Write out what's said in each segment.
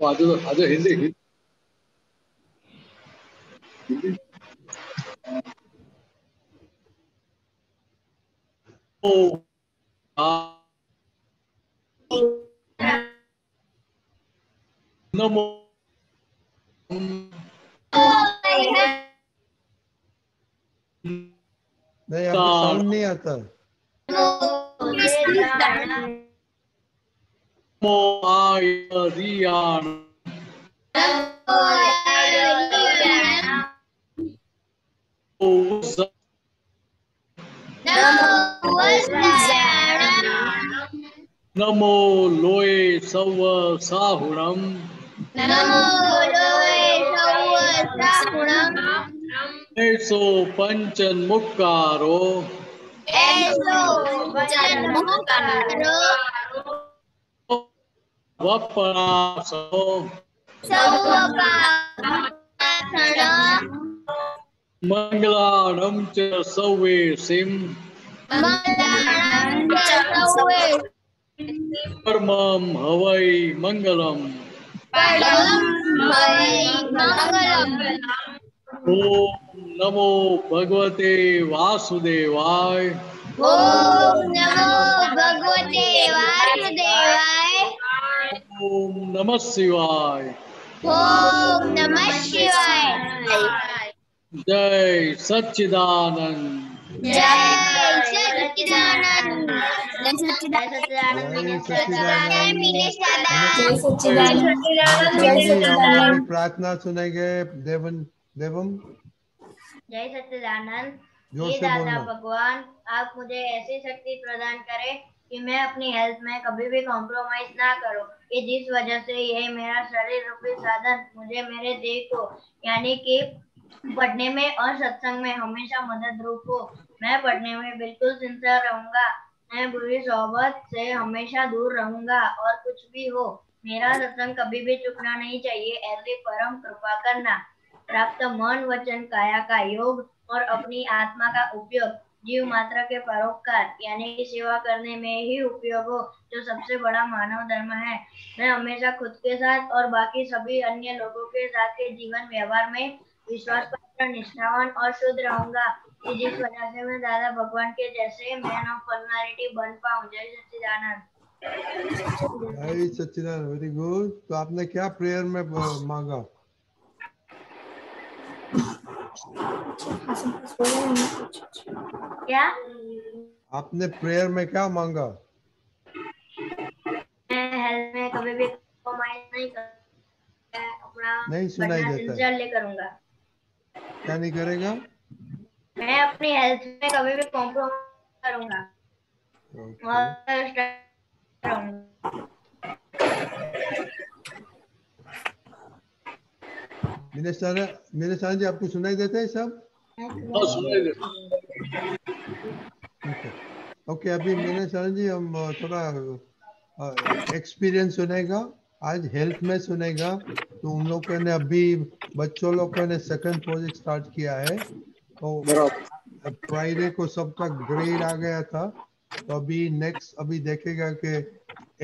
아주 हिंदी नमो नहीं, आपको साउंड नहीं आता। नमो आयरियाण नमो लोए सव साहुणम ऐसो पंचन मुक्कारो वपनासो मंगलाणं च सवे सिम परमं हवै मंगलम ओम नमो भगवते वासुदेवाय ओम नमः शिवाय जय सच्चिदानंद प्रार्थना सुनेंगे। देवम जय सच्चिदानंद। जोर हे से दाता बोलना। भगवान, आप मुझे ऐसी शक्ति प्रदान करें कि मैं अपनी हेल्थ में कभी भी कॉम्प्रोमाइज ना करूं, कि जिस वजह से यह मेरा शरीर रूपी साधन मुझे मेरे देह को यानी कि पढ़ने में और सत्संग में हमेशा मदद रूप हो। मैं पढ़ने में बिल्कुल सिंसियर रहूंगा, मैं बुरी सोहबत से हमेशा दूर रहूंगा, और कुछ भी हो मेरा सत्संग कभी भी चुकना नहीं चाहिए। ऐसी परम कृपा करना। प्राप्त मन वचन काया का योग और अपनी आत्मा का उपयोग जीव मात्र के परोपकार यानी कि सेवा करने में ही उपयोग हो, जो सबसे बड़ा मानव धर्म है। मैं हमेशा खुद के साथ और बाकी सभी अन्य लोगों के साथ के जीवन व्यवहार में विश्वास पात्र, निष्ठावान और शुद्ध रहूंगा, कि जिस वजह से मैं दादा भगवान के जैसे मैन ऑफ पर्सनालिटी बन पाऊं। जय सच्चिदानंद। जय सच्चिदानंद, वेरी गुड। तो आपने क्या प्रेयर में मांगा? क्या आपने प्रेयर में क्या मांगा? मैं हेल्थ में कभी भी कॉम्प्रोमाइज नहीं करूंगा, अपना नहीं सुनाई पढ़ना देता है। सिंसियरली करूंगा। क्या नहीं करेगा? मैं अपनी हेल्थ में कभी भी कॉम्प्रोमाइज करूंगा और मेरे साथ जी आपको सुनाई देता है सब? ओके, अभी मेरे साथ जी हम थोड़ा एक्सपीरियंस सुनेगा, आज हेल्थ में सुनेगा। तो उन लोगों ने अभी बच्चों लोगों ने सेकंड प्रोजेक्ट स्टार्ट किया है, तो फ्राइडे को सबका ग्रेड आ गया था। तो अभी नेक्स्ट अभी देखेगा कि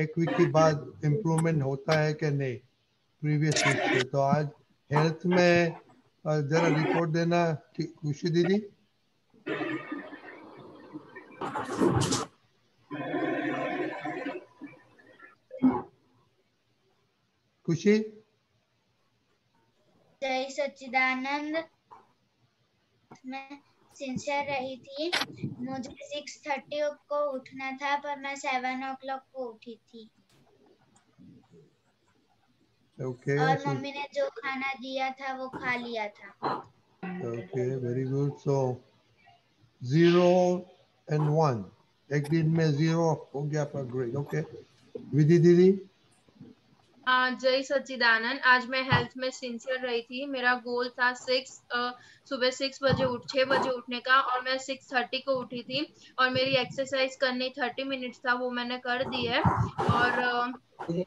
एक वीक के बाद इम्प्रूवमेंट होता है कि नहीं प्रीवियस वीक से। तो आज हेल्थ में जरा रिपोर्ट देना खुशी दीदी। खुशी। जय सच्चिदानंद। मैं सिंसियर रही थी, मुझे 6:30 को उठना था पर मैं 7 o'clock को उठी थी। ओके, और मम्मी ने जो खाना दिया था वो खा लिया था। Okay, very good. So 0 and 1 एक दिन में 0 हो गया पर ग्रेड। ओके, विधि दीदी। जय सच्चिदानंद। आज मैं हेल्थ में सिंसियर रही थी। मेरा गोल था सुबह 6 बजे 6 बजे उठने का, और मैं 6:30 को उठी थी, और मेरी एक्सरसाइज करनी 30 मिनट्स था, वो मैंने कर दी है। और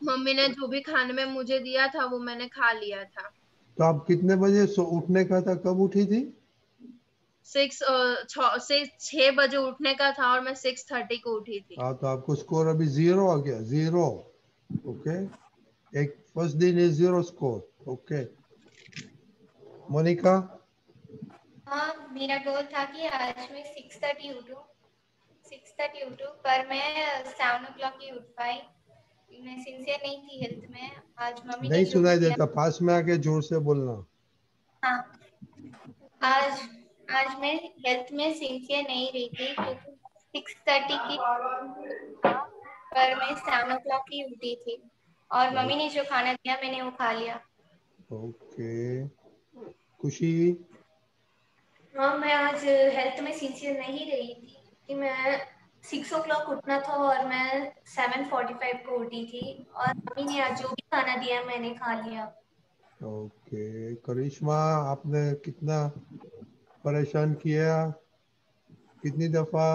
मम्मी ने जो भी खाने में मुझे दिया था वो मैंने खा लिया था। तो आप कितने बजे उठने का था, कब उठी थी? 6 बजे उठने का था और मैं 6:30 को उठी थी। हाँ, तो आपको स्कोर अभी 0 आ गया, 0। ओके, एक फर्स्ट दिन इज 0 स्कोर. ओके. मोनिका. हाँ, मेरा गोल था कि आज मैं 6:30 उठूं. 6:30 उठूं, पर मैं 7 o'clock ही उठ पाई. मैं सिंसियर नहीं थी हेल्थ में. आज मम्मी ने नहीं जो सुनाई किया. देता, पास में आके जोर से बोलना. हाँ, आज आज मैं हेल्थ में सिंसियर नहीं रही थी क्योंकि 6:30 की पर मैं 7 o'clock ही उठी थी और मम्मी ने जो खाना दिया मैंने वो खा लिया. ओके. खुशी. हाँ, मैं आज हेल्थ में सिंसियर नहीं रही थी कि मैं 6 o'clock उठना था और मैं 7:45 को उठी थी और मम्मी ने आज जो भी खाना दिया मैंने खा लिया. ओके. करिश्मा, आपने कितना परेशान किया, कितनी दफा?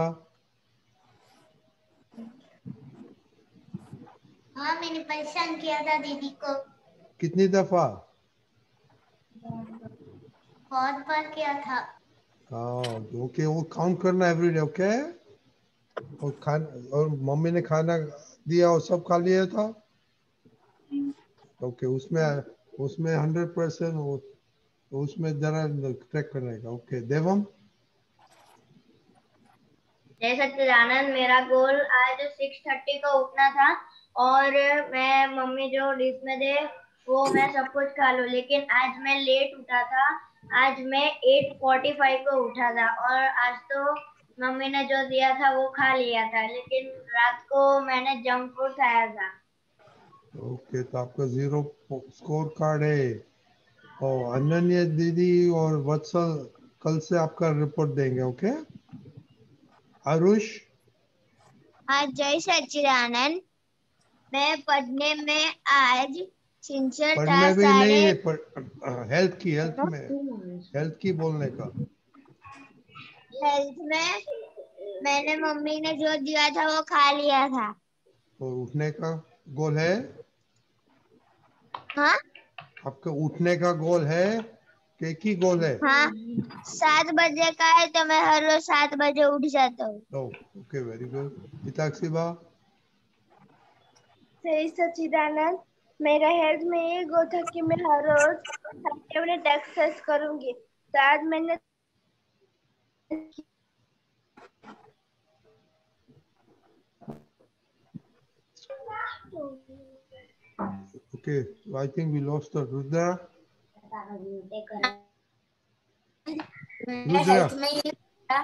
हाँ, मैंने परेशान किया था दीदी को. कितनी दफा? बहुत बार किया था. हाँ. ओके, वो काउंट करना एवरीडे. ओके. और और मम्मी ने खाना दिया और सब खा लिया था. ओके. उसमें उसमें 100% उसमें जरा ट्रैक करने का. ओके. देवम. जय सच्चिदानंद, मेरा गोल आज 6:30 को उठना था और मैं मम्मी जो डिश में दे वो मैं सब कुछ खा लूं, लेकिन आज मैं लेट उठा था. आज मैं 8:45 को उठा था और आज तो मम्मी ने जो दिया था वो खा लिया था, लेकिन रात को मैंने जंक फूड खाया था. ओके. तो आपका 0 स्कोर कार्ड है. और अनन्या दीदी और वत्सल कल से आपका रिपोर्ट देंगे. ओके. आरुष. हाँ, जय सच्चिदानंद. मैं पढ़ने में आज सिंसियर पढ़ था. में भी नहीं, साढ़े हेल्थ की बोलने का. हेल्थ में मैंने मम्मी ने जो दिया था वो खा लिया था. और उठने का गोल है? हाँ. आपका उठने का गोल है कि एक ही गोल है? हाँ, 7 बजे का है तो मैं हर रोज 7 बजे उठ जाता हूँ. ओके. Very good. हिताक्षी बा. जय सच्चिदानंद, मेरा हेल्थ में ये गोल था कि मैं हर रोज 30 मिनट एक्सरसाइज करूंगी. तो आज मैंने okay. I think we lost Rudra. मेरे हेल्थ में ये था.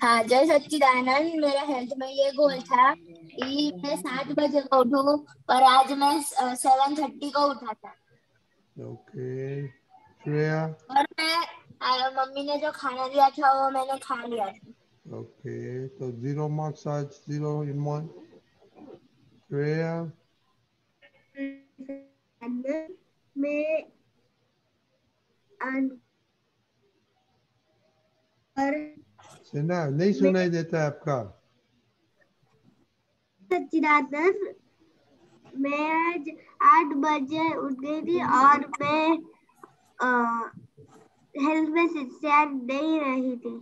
हाँ, जय सच्चिदानंद. मेरा हेल्थ में ये गोल था कि मैं 7 बजे को उठूं, पर आज मैं 7:30 को उठा था. ओके. श्रेया. और मैं मम्मी ने जो खाना दिया था वो मैंने खा लिया था. ओके. तो 0 मार्क्स आज, 0 इन 1. श्रेया. मैं सुना नहीं, सुनाई देता है आपका. सच्चिदानंद, मैं आज 8 बजे उठ गई थी और मैं हेल्थ में सिंसियर नहीं रही थी.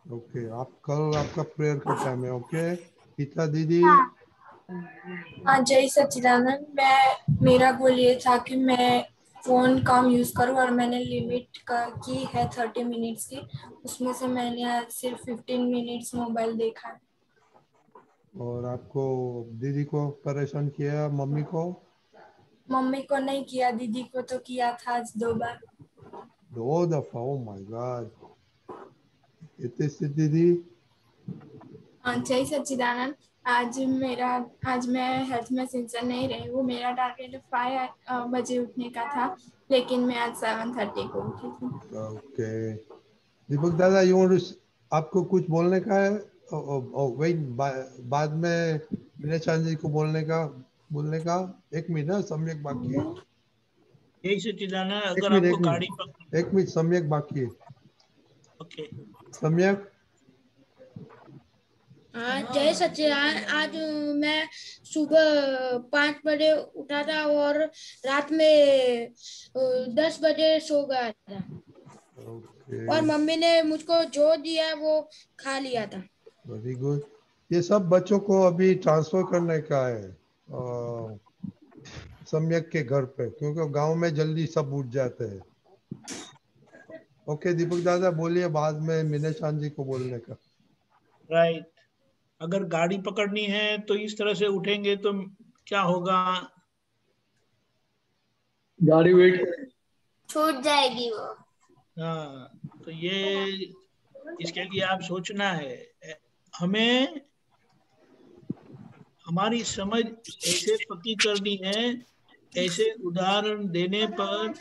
ओके. आप कल आपका प्रेयर का टाइम है. ओके. गीता दीदी. हाँ, जय सच्चिदानंद. मेरा गोल ये था कि मैं फोन कम यूज करूँ और मैंने लिमिट की है 30 मिनट्स की. उसमें से मैंने आज सिर्फ 15 मिनट्स मोबाइल देखा है. और आपको दीदी को परेशान किया, मम्मी को? मम्मी को नहीं किया, दीदी को तो किया था आज 2 बार. 2 दफा? Oh my God. इतनी दीदी. हाँ, जय सच्चिदानंद. आज मैं हेल्थ में सिंसियर नहीं रही हूँ. मेरा टारगेट 5 बजे उठने का था, लेकिन मैं आज 7:30 को उठी थी. ओके. दीपक दादा, आपको कुछ बोलने का है? वही बाद में विनय जी को बोलने का 1 मिनट. सम्यक बाकी है. जय सच्चिदानंद. एक अगर आपको मिनट, 1 मिनट. सम्यक बाकी है. ओके. सम्यक. जय सच्चिदानंद. आज मैं सुबह 5 बजे उठा था और रात में 10 बजे सो गया था. ओके. और मम्मी ने मुझको जो दिया वो खा लिया था. Very good. ये सब बच्चों को अभी ट्रांसफर करने का है. सम्यक के घर पे, क्योंकि गांव में जल्दी सब उठ जाते हैं। ओके दीपक दादा बोलिए, बाद में मिनेशान जी को बोलने का। राइट। अगर गाड़ी पकड़नी है तो इस तरह से उठेंगे तो क्या होगा? गाड़ी वेट छूट जाएगी वो। हाँ, तो ये इसके लिए आप सोचना है। हमें हमारी समझ ऐसे पक्की करनी है, ऐसे उदाहरण देने पर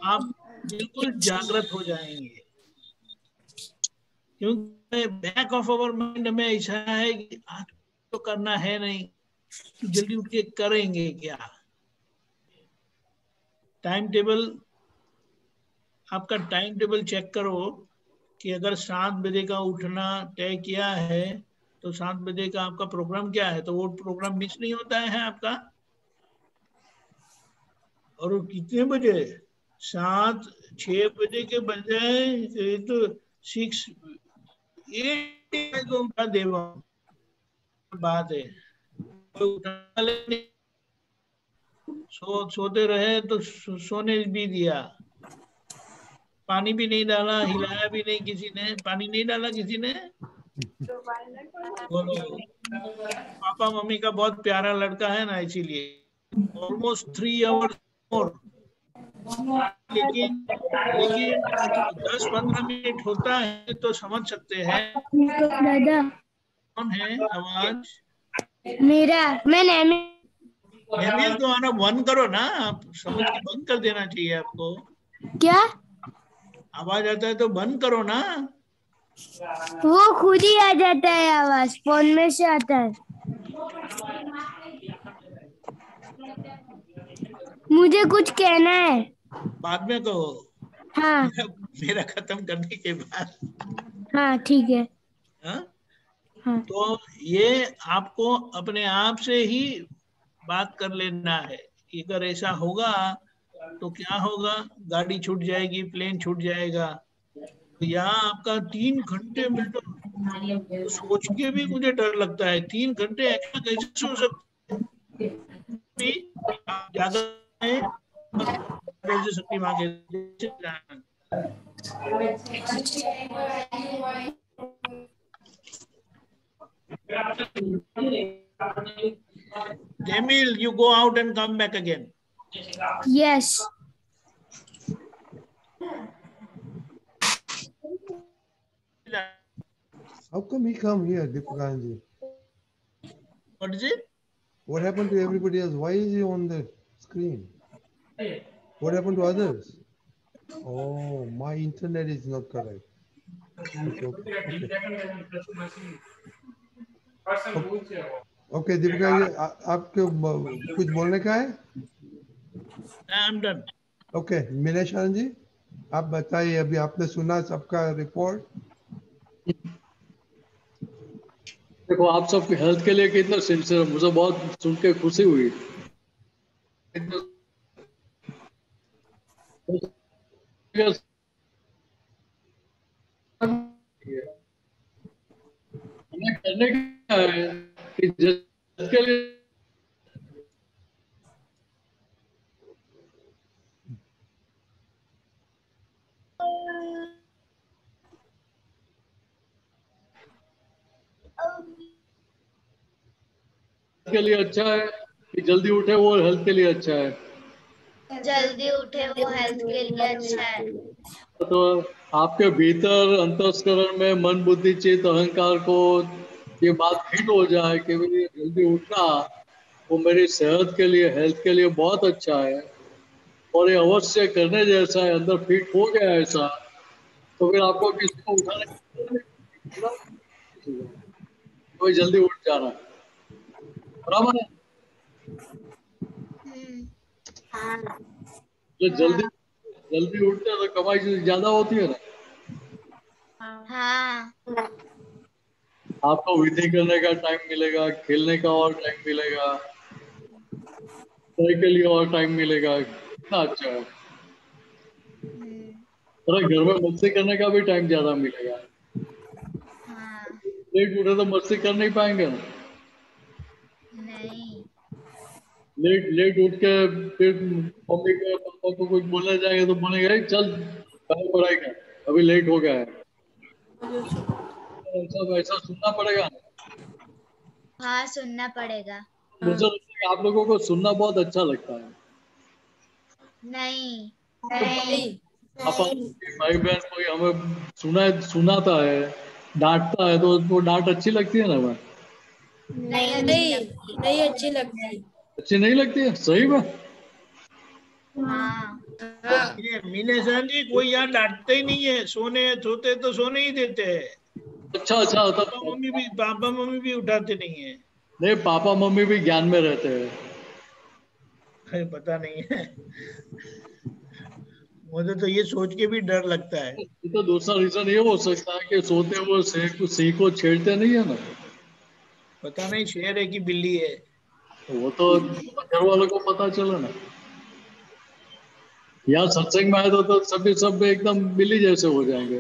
आप बिल्कुल जागृत हो जाएंगे। क्योंकि बैक ऑफ अवर माइंड में ऐसा है कि आज तो करना है नहीं, तो जल्दी उठ के करेंगे क्या? टाइम टेबल, आपका टाइम टेबल चेक करो कि अगर 7 बजे का उठना तय किया है तो 7 बजे का आपका प्रोग्राम क्या है, तो वो प्रोग्राम मिस नहीं होता है आपका। और वो कितने बजे? 7, 6 बजे के बजाय तो 6, 8 को उठा देवा बात है। कोई उठा ले, सोते रहे तो सोने भी दिया, पानी भी नहीं डाला, हिलाया भी नहीं किसी ने, पानी नहीं डाला किसी ने। बोलो, पापा मम्मी का बहुत प्यारा लड़का है ना, इसीलिए ऑलमोस्ट 3 आवर्स मोर। लेकिन 10-15 मिनट होता है तो समझ सकते हैं। दादा कौन है आवाज? मेरा मैं नेमिल तो आना बंद करो ना, आप समझ के बंद कर देना चाहिए आपको। क्या आवाज आता है तो बंद करो ना। वो खुद ही आ जाता है, आवाज फोन में से आता है। मुझे कुछ कहना है। बाद में कहो। हाँ मेरा खत्म करने के बाद। हाँ ठीक है। हाँ? हाँ तो ये आपको अपने आप से ही बात कर लेना है कि अगर ऐसा होगा तो क्या होगा। गाड़ी छूट जाएगी, प्लेन छूट जाएगा। तो यहाँ आपका 3 घंटे में तो सोच के भी मुझे डर लगता है, 3 घंटे ऐसा कैसे सो सकते भी आप जागृत हैं और से शक्ति मांगे। Jamil, you go out and come back again. Yes. How come he come here, Deepakanji? What is it? What happened to everybody else? Why is he on the screen? What happened to others? Oh, my internet is not correct. Okay, Deepakanji, आपको कुछ बोलने का है? I'm done. Okay, मिनेशान जी, आप बताइए, अभी आपने सुना सबका रिपोर्ट। देखो, आप सबकी हेल्थ के लिए कितना सिंसियर, मुझे बहुत सुन के खुशी हुई। हमें करने का है कि जिसके लिए के लिए अच्छा है कि जल्दी उठे, वो हेल्थ के लिए अच्छा है। जल्दी उठे वो हेल्थ के लिए अच्छा है। तो आपके भीतर अंतस्करण में मन बुद्धि चित्त अहंकार को ये बात फिट हो जाए कि भाई जल्दी उठना वो मेरी सेहत के लिए, हेल्थ के लिए बहुत अच्छा है और ये अवश्य करने जैसा है, अंदर फिट हो गया ऐसा, तो फिर आपको किसी को उठाने कोई जल्दी उठ जाना, बराबर है। जो जल्दी जल्दी उठते हैं तो कमाई ज्यादा होती है ना। हाँ, आपको विधि करने का टाइम मिलेगा, खेलने का और टाइम मिलेगा, के लिए और टाइम मिलेगा, कितना अच्छा है। अरे घर में मस्ती करने का भी टाइम ज्यादा मिलेगा। लेट उठे तो मस्ती कर नहीं पाएंगे ना। नहीं। लेट लेट उठ के फिर मम्मी को पापा को कुछ बोलने जाएंगे तो बोलेंगे "ए, चल पहले पढ़ाई कर, अभी लेट हो गया है"। सब ऐसा सुनना पड़ेगा। हाँ, सुनना पड़ेगा। मुझे लगता है कि आप लोगों को सुनना बहुत अच्छा लगता है। नहीं। नहीं। पापा भाई बहन कोई हमें सुनाता है, डांटता है तो उसको डांट अच्छी लगती है ना हमें? नहीं अच्छी नहीं लगती। नहीं अच्छी लगती। अच्छी नहीं लगती है? सही में? हाँ। हाँ ये मीनेशन जी कोई यहाँ डांटते ही नहीं है, सोते तो सोने ही देते हैं। अच्छा अच्छा, पापा मम्मी भी उठाते नहीं है। नहीं, पापा मम्मी भी ज्ञान में रहते हैं। अरे पता नहीं है, मुझे तो ये सोच के भी डर लगता है। ये तो दूसरा रीजन ये हो सकता है कि सोते हुए सिंह को छेड़ते नहीं है ना। पता नहीं शेर है कि बिल्ली है। तो वो तो घर वालों को पता चला ना। यहाँ सत्संग में आए तो सभी सब एकदम बिल्ली जैसे हो जाएंगे,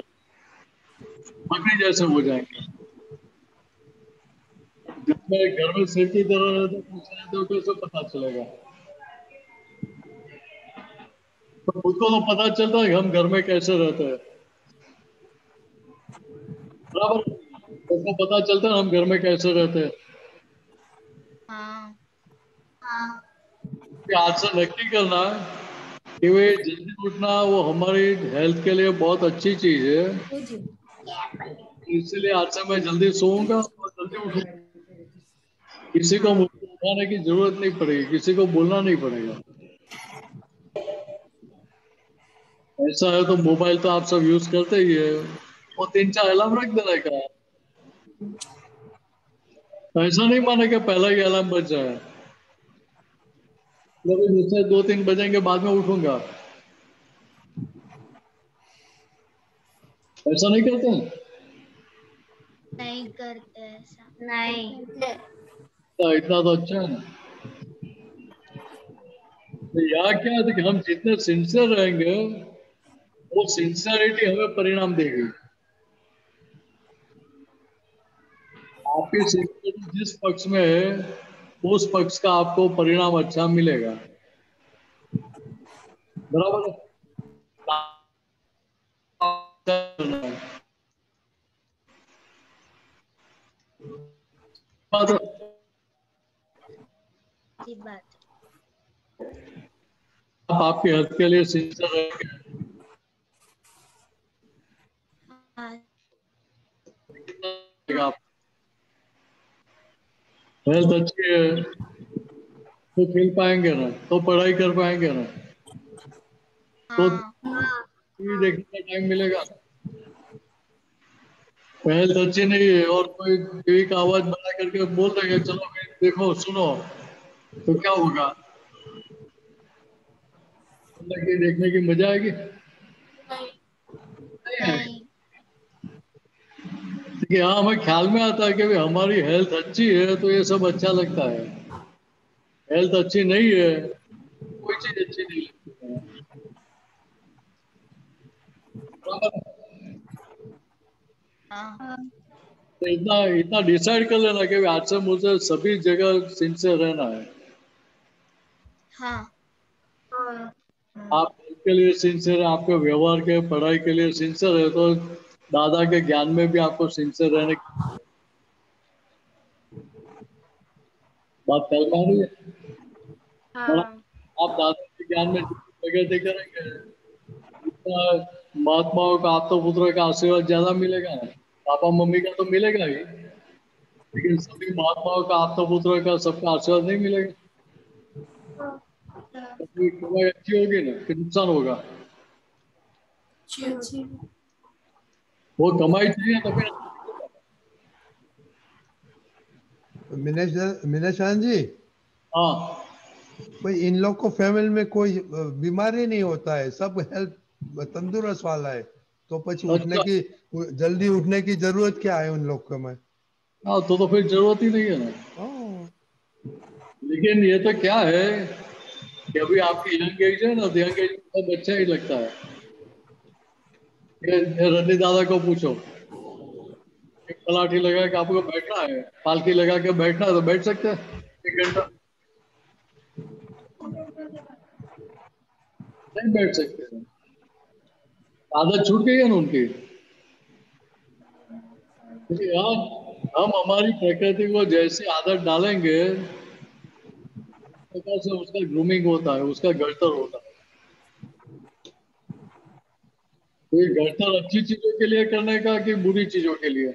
बकरी जैसे हो जाएंगे। जब मैं घर में सिर की तरह रहते पूछ रहे थे तो कैसे पता चलेगा? तो खुद को तो पता चलता है कि हम घर में कैसे रहते हैं, बराबर। सबको पता चलता है हम घर में कैसे रहते हैं। हाँ। कि आज से नक्की करना है कि वे जल्दी उठना वो हमारी हेल्थ के लिए बहुत अच्छी चीज है। इसलिए आज से मैं जल्दी सोऊंगा और जल्दी उठूंगा। किसी को मुझे उठाने की जरूरत नहीं पड़ेगी, किसी को बोलना नहीं पड़ेगा। ऐसा है तो मोबाइल तो आप सब यूज करते ही है, और 3-4 अलार्म रख देने का। ऐसा नहीं माने कि पहला ही अलार्म बज जाए, कभी दूसरे 2-3 बजेंगे बाद में उठूंगा, ऐसा नहीं करते हैं। नहीं करते ऐसा। नहीं। तो इतना तो अच्छा है ना। तो यहाँ क्या है कि हम जितने सिंसियर रहेंगे वो सिंसियरिटी हमें परिणाम देगी। आपकी सिंसियरिटी जिस पक्ष में है उस पक्ष का आपको परिणाम अच्छा मिलेगा, बराबर है? बात है। अच्छी बात। आप आपकी हेल्थ के लिए सिंसियर रहेंगे, हाँ। आप हेल्थ अच्छी है तो खेल पाएंगे ना, तो पढ़ाई कर पाएंगे ना, तो हाँ। टीवी देखने का टाइम मिलेगा। हेल्थ अच्छी नहीं है और कोई टीवी का आवाज बना करके बोल देंगे चलो भाई देखो सुनो, तो क्या होगा? देखने की मजा आएगी? नहीं आएगी। नहीं। देखिए हाँ, हमें ख्याल में आता है कि भाई हमारी हेल्थ अच्छी है तो ये सब अच्छा लगता है। हेल्थ अच्छी नहीं है, कोई चीज अच्छी नहीं लगती है, बराबर? हाँ। तो इतना इतना डिसाइड कर लेना कि भाई आज से मुझे सभी जगह सिंसियर रहना है। हाँ। आप हेल्थ के लिए सिंसियर है, आपके व्यवहार के पढ़ाई के लिए सिंसियर है, तो दादा के ज्ञान में भी आपको सिंसियर रहने की बात कर पा रही है। और हाँ। आप दादा के ज्ञान में जितनी प्रगति करेंगे उतना महात्माओं का आपका पुत्र का आशीर्वाद ज्यादा मिलेगा ना। पापा मम्मी का तो मिलेगा ही, लेकिन सभी महात्माओं का आपका पुत्र का सबका आशीर्वाद नहीं मिलेगा। अपनी कमाई अच्छी होगी ना फिर नुकसान होगा। वो कमाई चाहिए तो फिर मिनेशान जी, हाँ भाई इन लोग को फैमिली में कोई बीमारी नहीं होता है, सब हेल्थ तंदुरुस्त वाला है, तो પછી उठने अच्छा। की जल्दी उठने की जरूरत क्या है उन लोग को में? हाँ तो फिर जरूरत ही नहीं है ना। हाँ, लेकिन ये तो क्या है कि अभी आपकी यंग एज है ना, तो यंग एज में सब अच्छा ही लगता है। ये रनी दादा को पूछो, एक पलाठी लगा के आपको बैठना है, पालकी लगा के बैठना है तो बैठ सकते हैं 1 घंटा। नहीं बैठ सकते, आदत छूट गई है ना उनकी। क्योंकि हम हमारी प्रकृति को जैसे आदत डालेंगे, प्रकार से उसका ग्रूमिंग होता है, उसका घड़तर होता है। तो ये घड़तर अच्छी चीजों के लिए करने का कि बुरी चीजों के लिए?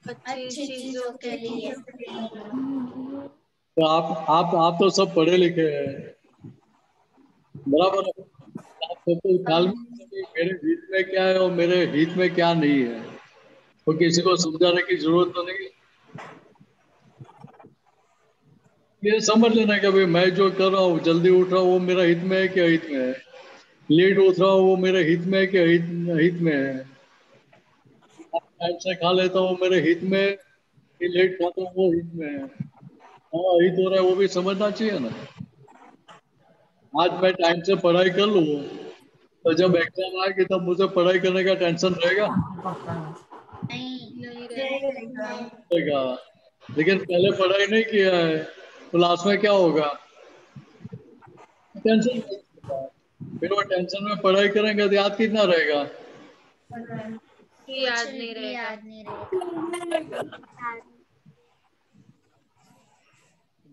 अच्छी चीजों के लिए। तो आप तो सब पढ़े लिखे हैं, बराबर है। आपको तो ख्याल में है कि मेरे हित में क्या है और मेरे हित में क्या नहीं है, तो किसी को समझाने की जरूरत तो नहीं। ये समझ लेना कि भाई मैं जो कर रहा हूँ, जल्दी उठ रहा हूँ, वो मेरा हित में है कि अहित में है। लेट उठ रहा हूँ, वो मेरे हित में है कि अहित में है। टाइम से खा लेता हूँ, मेरे हित में है कि लेट खाता हूँ, वो हित में है। हाँ, हित हो रहा है वो भी समझना चाहिए ना। आज मैं टाइम से पढ़ाई कर लूँ तो जब एग्जाम आएगी तब मुझे पढ़ाई करने का टेंशन रहेगा? नहीं रहेगा। रहेगा। लेकिन पहले पढ़ाई नहीं किया है तो लास्ट में क्या होगा? टेंशन। फिर वो टेंशन में पढ़ाई करेंगे तो याद कितना रहेगा? याद नहीं रहेगा।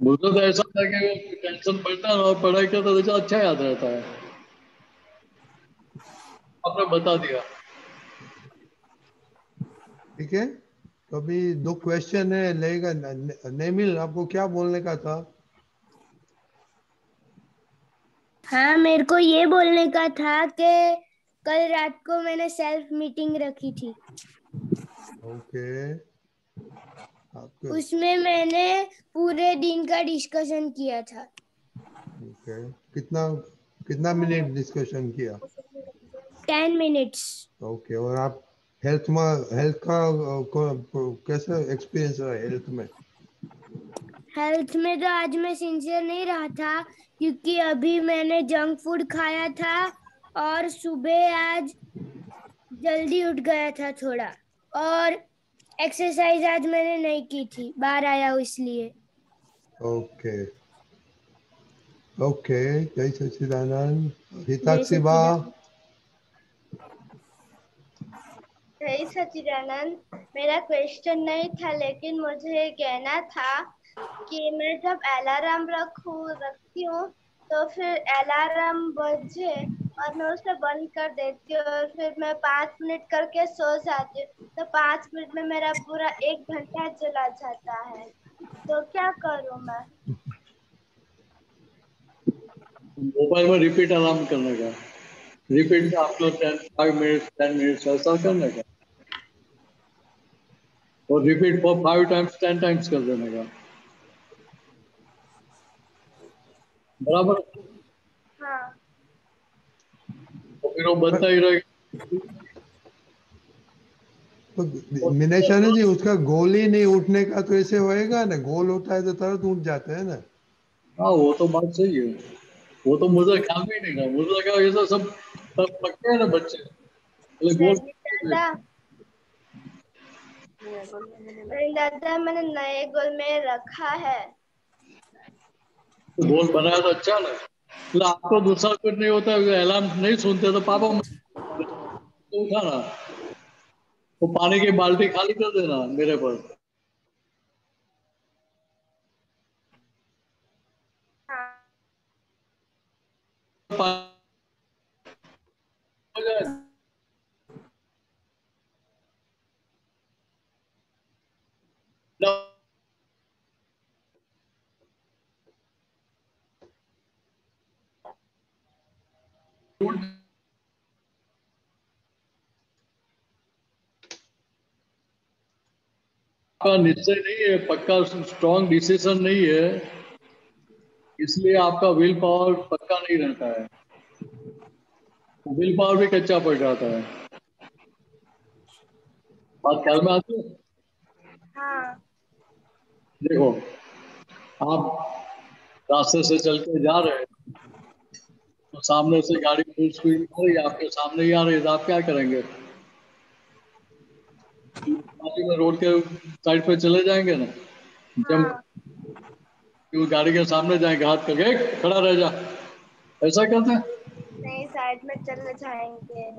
मुझे तो ऐसा था कि टेंशन बढ़ता है और पढ़ाई करता तो अच्छा याद रहता है। आपने बता दिया। ठीक है, तो अभी 2 क्वेश्चन है, लेगा नेमिल, आपको क्या बोलने का था? हाँ, मेरे को ये बोलने का था कि कल रात को मैंने सेल्फ मीटिंग रखी थी। ओके, आपके उसमें मैंने पूरे दिन का डिस्कशन किया था। ओके, कितना मिनट डिस्कशन किया? 10 मिनट्स। ओके, और आप हेल्थ का कैसा एक्सपीरियंस रहा हेल्थ में? हेल्थ में तो आज मैं सिंसियर नहीं रहा था क्योंकि अभी मैंने जंक फूड खाया था और सुबह आज जल्दी उठ गया था थोड़ा, और एक्सरसाइज आज मैंने नहीं की थी, बाहर आया हूँ इसलिए। ओके ओके, जय सच्चिदानंद। जय हिताक्षी बा। सच्चिदानंद। जय सच्चिदानंद। मेरा क्वेश्चन नहीं था, लेकिन मुझे ये कहना था कि मैं जब अलार्म रखती हूँ तो फिर अलार्म बजे और मैं उसे बंद कर देती हूँ और फिर मैं 5 मिनट करके सो जाती हूँ, तो 5 मिनट में मेरा पूरा 1 घंटा चला जाता है, तो क्या करूँ मैं? मोबाइल में रिपीट अलार्म करने का, रिपीट आफ्टर 5 मिनट्स 10 मिनट्स ऐसा करने का, और रिपीट फॉर 5 टाइम्स 10 टाइम्स कर देने का, बराबर। हाँ। तो फिर वो बनता ही रहेगा। तो मिनेशाना जी, उसका गोल ही नहीं उठने का, तो ऐसे होएगा ना? गोल होता है तो तुरंत उठ जाते हैं ना। हाँ, वो तो बात सही है। वो तो मुझे ख्याल में ही नहीं था, मुझे लगा ये सब पक्के हैं ना बच्चे, गोल। दादा मैंने नए गोल में रखा है। तो गोल बनाया तो अच्छा ना, मतलब आपको दूसरा कुछ नहीं होता, अलार्म नहीं सुनते तो पापा तो उठाना, वो पानी की बाल्टी खाली कर देना मेरे पर। का निश्चय नहीं है, पक्का स्ट्रॉन्ग डिसीजन नहीं है, इसलिए आपका विल पावर पक्का नहीं रहता है, विल पावर भी कच्चा पड़ जाता है। बात ख्याल में आती है? हाँ। देखो, आप रास्ते से चल के जा रहे हैं तो सामने से गाड़ी फुल स्पीड आ रही है, आपके सामने ही आ रही है, तो आप क्या करेंगे? बाजू में रोड के साइड पे चले जाएंगे ना, जंप। वो गाड़ी के सामने जाएंगे, हाथ करके खड़ा रह जा, ऐसा करते हैं? नहीं, साइड में चले जाएंगे।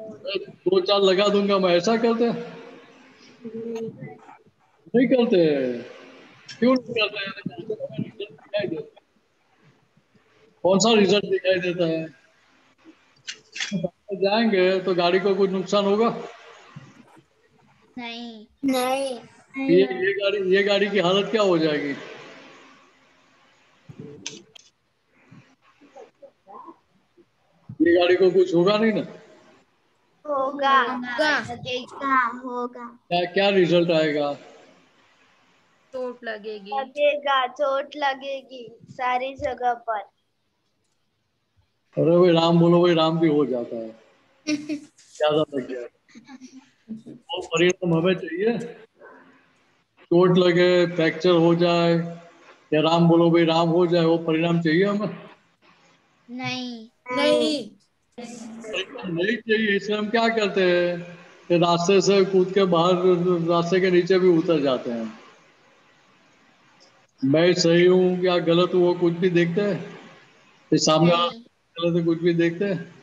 दो चार लगा दूंगा मैं, ऐसा करते हैं? नहीं करते। क्यों नहीं करते हैं? हमें रिजल्ट दिखाई देता है। कौन सा रिजल्ट दिखाई देता है? जाएंगे तो गाड़ी को कुछ नुकसान होगा? नहीं। नहीं। ये गाड़ी की हालत क्या हो जाएगी? ये गाड़ी को कुछ होगा नहीं ना? होगा। लगेगा। होगा। क्या क्या रिजल्ट आएगा? चोट लगेगी। लगेगा, चोट लगेगी सारी जगह पर। अरे भाई राम बोलो भाई, राम भी हो जाता है, ज्यादा लग गया। वो परिणाम हमें चाहिए, चोट लगे, फ्रैक्चर हो जाए, या राम बोलो भाई राम हो जाए, वो परिणाम चाहिए हमें? नहीं। नहीं। परिणाम नहीं चाहिए, इसलिए हम क्या करते हैं कि रास्ते से कूद के बाहर, रास्ते के नीचे भी उतर जाते हैं। मैं सही हूँ या गलत हूँ वो कुछ भी देखते हैं? ये सामने वाला नहीं। गलत है कुछ भी देखते हैं?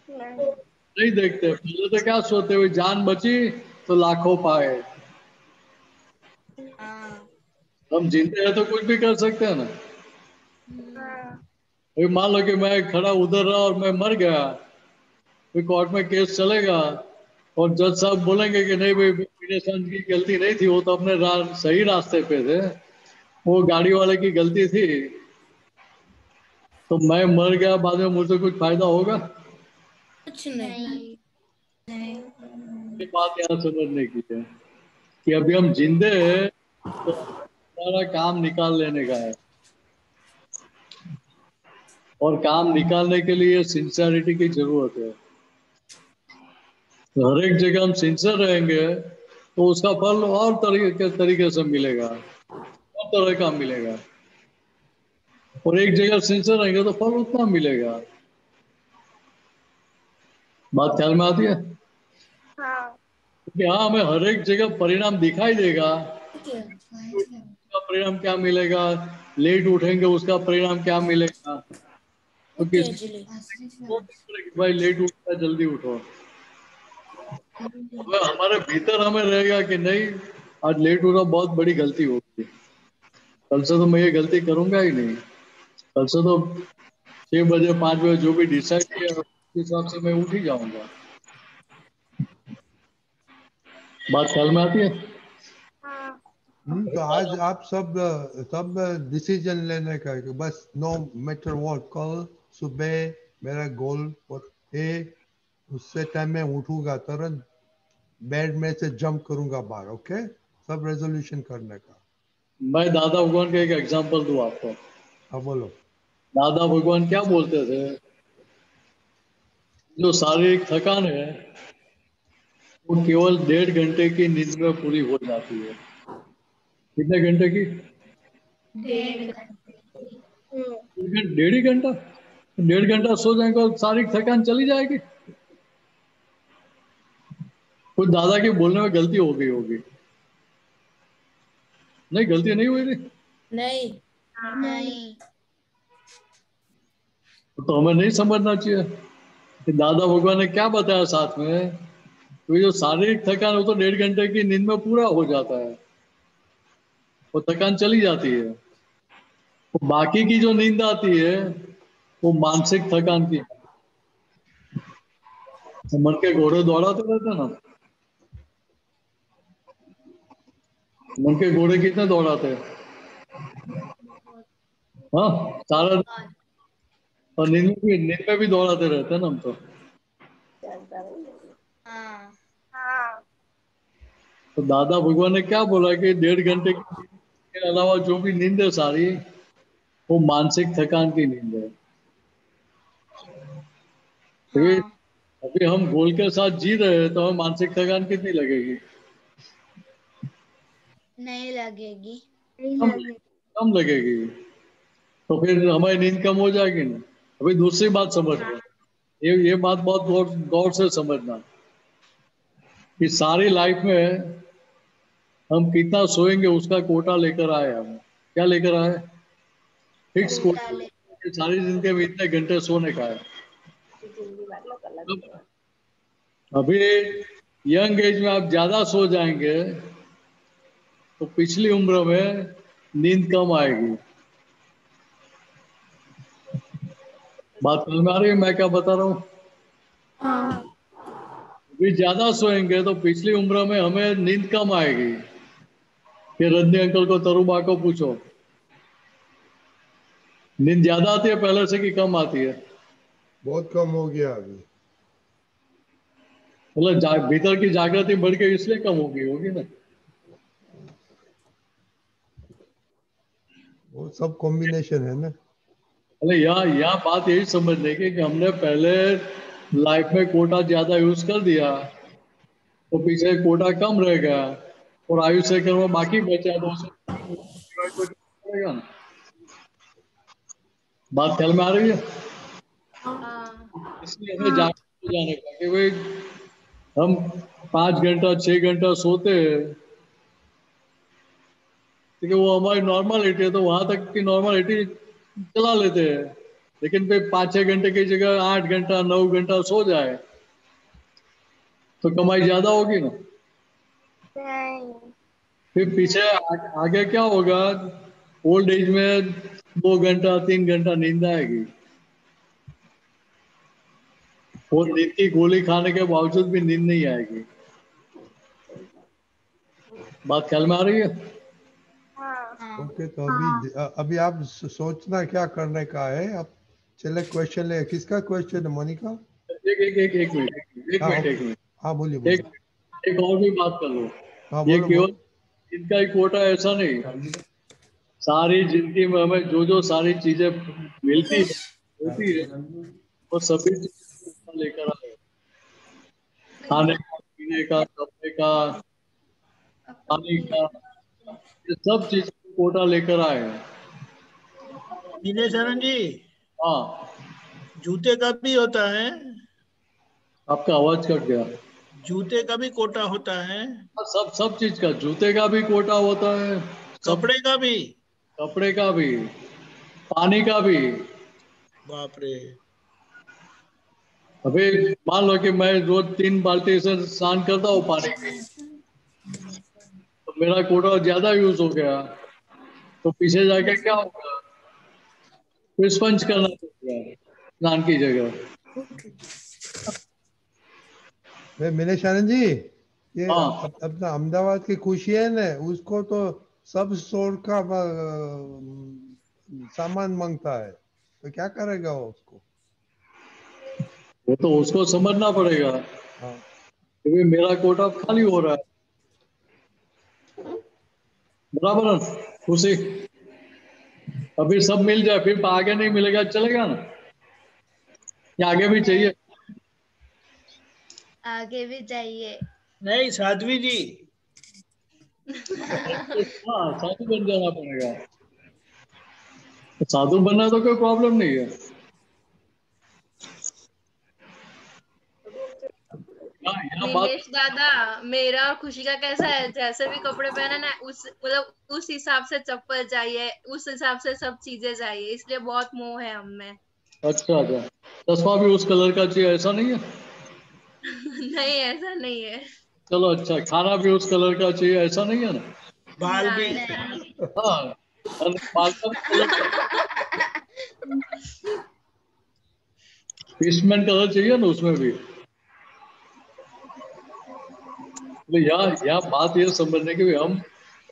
नहीं। नहीं देखते। पहले तो क्या सोचते हुए, जान बची तो लाखों पाए। हाँ। हम जिंदे हैं तो कुछ भी कर सकते हैं ना। हाँ। अभी मान लो कि मैं खड़ा उधर रहा और मैं मर गया, फिर कोर्ट में केस चलेगा और जज साहब बोलेंगे कि नहीं भाई मेरे सन की गलती नहीं थी, वो तो अपने सही रास्ते पे थे, वो गाड़ी वाले की गलती थी। तो मैं मर गया, बाद में मुझे कुछ फायदा होगा? कुछ नहीं। ये बात यहाँ समझने की है कि अभी हम जिंदे हैं तो हमारा काम निकाल लेने का है, और काम निकालने के लिए सिंसियरिटी की जरूरत है। तो हर एक जगह हम सिंसियर रहेंगे तो उसका फल और तरीके से मिलेगा, और तरह का मिलेगा। और एक जगह सिंसियर रहेंगे तो फल उतना मिलेगा। बात ख्याल में आती है? हाँ। क्योंकि हाँ, हमें हर एक जगह परिणाम दिखाई देगा। उसका परिणाम क्या मिलेगा, लेट उठेंगे उसका परिणाम क्या मिलेगा, तो भाई लेट उठा जल्दी उठो। तो हमारे भीतर हमें रहेगा कि नहीं, आज लेट उठा बहुत बड़ी गलती होगी, कल से तो मैं ये गलती करूंगा ही नहीं। कल से तो 6 बजे 5 बजे जो भी डिसाइड किया उस हिसाब से मैं उठ ही जाऊंगा। बात ख्याल में आती है? हाँ। तो आज आप सब सब डिसीजन लेने का है कि बस नो मैटर व्हाट, कल सुबह मेरा गोल है, उससे टाइम में उठूंगा, तुरंत बेड में से जंप करूंगा बाहर। ओके, सब रेजोल्यूशन करने का। मैं दादा भगवान का एक एग्जांपल दूं आपको। हाँ बोलो। दादा भगवान क्या बोलते थे, जो शारीरिक थकान है वो केवल 1.5 घंटे की नींद में पूरी हो जाती है। कितने घंटे की? 1.5 घंटा। 1.5 घंटा सो जाएंगे और सारी थकान चली जाएगी। कुछ दादा के बोलने में गलती हो गई होगी? नहीं, गलती नहीं हुई थी। नहीं। नहीं। तो हमें नहीं समझना चाहिए कि दादा भगवान ने क्या बताया साथ में। तो ये जो शारीरिक थकान वो तो 1.5 घंटे की नींद में पूरा हो जाता है, वो थकान चली जाती है। तो बाकी की जो नींद आती है वो मानसिक थकान की। तो मन के घोड़े दौड़ाते रहते ना, मन के घोड़े कितने दौड़ाते हैं? हाँ, सारा। और नींद में भी दौड़ाते रहते हैं ना हम तो। हाँ। हाँ। तो दादा भगवान ने क्या बोला कि 1.5 घंटे की नींद के अलावा जो भी नींद है सारी वो मानसिक थकान की नींद है। अभी हाँ। अभी हम गोल के साथ जी रहे हैं तो हमें मानसिक थकान कितनी लगेगी? नहीं लगेगी। कम कम लगेगी। तो फिर हमारी नींद कम हो जाएगी ना। अभी दूसरी बात समझ लो, ये बात बहुत गौर गौर से समझना कि सारी लाइफ में हम कितना सोएंगे उसका कोटा लेकर आए। हम क्या लेकर आए? फिक्स सारी जिंदगी में इतने घंटे सोने का है। अभी यंग एज में आप ज्यादा सो जाएंगे तो पिछली उम्र में नींद कम आएगी। बात समझ में आ रही है मैं क्या बता रहा हूँ? अभी ज्यादा सोएंगे तो पिछली उम्र में हमें नींद कम आएगी। फिर रंजनी अंकल को, तरुबा को पूछो, नींद ज्यादा आती है पहले से कि कम आती है? बहुत कम हो गया अभी। मतलब भीतर की जागृति बढ़ के इसलिए कम होगी ना। वो सब कॉम्बिनेशन है ना। अरे यहाँ बात यही समझने की कि हमने पहले लाइफ में कोटा ज्यादा यूज कर दिया तो पीछे कोटा कम रह गया और आयु से कर्म बाकी बचा तो ना। बात ख्याल में आ रही है? इसलिए हमें जागरूक हो जाने का कि भाई हम 5 घंटा 6 घंटा सोते हैं, ठीक है, वो हमारी नॉर्मलिटी है, तो वहां तक की नॉर्मलिटी चला लेते हैं। लेकिन फिर 5-6 घंटे की जगह 8 घंटा 9 घंटा सो जाए तो कमाई ज्यादा होगी ना। फिर पीछे आगे क्या होगा? ओल्ड एज में 2 घंटा 3 घंटा नींद आएगी और नींद की गोली खाने के बावजूद भी नींद नहीं आएगी। बात ख्याल में आ रही है? ओके, तो अभी आप सोचना क्या करने का है। अब चले क्वेश्चन ले। किसका क्वेश्चन है मोनिका? एक मिनट। हाँ बोलिए। एक और भी बात कर लो। हाँ ये बोलो। केवल इनका ही कोटा ऐसा नहीं, सारी जिंदगी में हमें जो जो सारी चीजें मिलती है होती है वो सभी चीजें लेकर आए। खाने का, पीने का, कपड़े का, पानी का, ये सब चीज कोटा लेकर आए हैं। दिनेश आनंद जी, हाँ, जूते का भी होता है? आपका आवाज कट गया। जूते का भी कोटा होता है? सब चीज का, जूते का भी कोटा होता है, कपड़े का भी, कपड़े का भी, पानी का भी। बाप रे। अभी मान लो कि मैं रोज 3 बाल्टी से स्नान करता हूँ पानी की, तो मेरा कोटा ज्यादा यूज हो गया तो पीछे जाके क्या होगा? फिर स्पंज करना पड़ेगा स्नान की जगह। मिनेश आनंद जी, ये हाँ। अपना अहमदाबाद की खुशी है ना, उसको तो सब स्टोर का सामान मांगता है, तो क्या करेगा वो उसको? वो तो उसको समझना पड़ेगा क्योंकि मेरा कोटा खाली हो रहा है। बराबर है खुशी? अभी सब मिल जाए फिर आगे नहीं मिलेगा, चलेगा ना? या आगे भी चाहिए? आगे भी चाहिए। नहीं साध्वी जी, हाँ, साधु बन जाना पड़ेगा। साधु बनना तो कोई प्रॉब्लम नहीं है। दिनेश दादा, मेरा और खुशी का कैसा है, जैसे भी कपड़े पहने ना उस मतलब उस हिसाब से चप्पल चाहिए, उस हिसाब से सब चीजें चाहिए, इसलिए बहुत मोह है हमें। अच्छा, चश्मा भी उस कलर का चाहिए ऐसा नहीं है? नहीं ऐसा नहीं है। चलो अच्छा, खाना भी उस कलर का चाहिए ऐसा नहीं है ना? बाल भी। हाँ, बाल का फिशमैन कलर चाहिए ना उसमें भी। तो यहाँ बात ये समझने की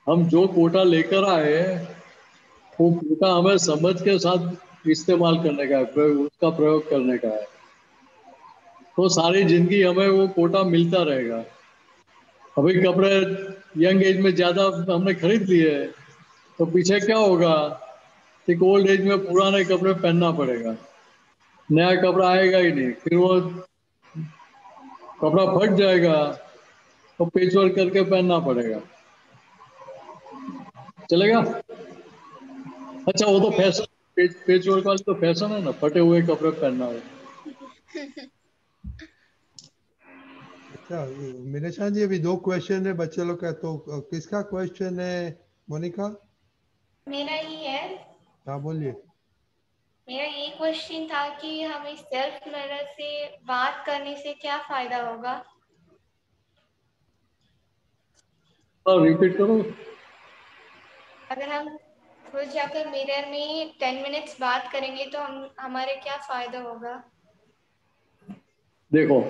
हम जो कोटा लेकर आए वो कोटा हमें समझ के साथ इस्तेमाल करने का है, उसका प्रयोग करने का है, तो सारी जिंदगी हमें वो कोटा मिलता रहेगा। अभी कपड़े यंग एज में ज्यादा हमने खरीद लिए तो पीछे क्या होगा? एक ओल्ड एज में पुराने कपड़े पहनना पड़ेगा, नया कपड़ा आएगा ही नहीं, फिर वो कपड़ा फट जाएगा तो पेचवर्क करके पहनना पड़ेगा। चलेगा? अच्छा, वो तो फैशन, पेचवर्क वाली तो फैशन है ना, फटे हुए कपड़े पहनना है। अच्छा मिनेशा जी, अभी 2 क्वेश्चन है बच्चे लोग का, तो किसका क्वेश्चन है मोनिका? मेरा ही है। हाँ बोलिए। मेरा ये क्वेश्चन था कि हमें सेल्फ मिरर से बात करने से क्या फायदा होगा? रिपीट करो। अगर हम खुद जाकर मिरर में 10 मिनट्स बात करेंगे तो हमारे क्या फायदा होगा? देखो,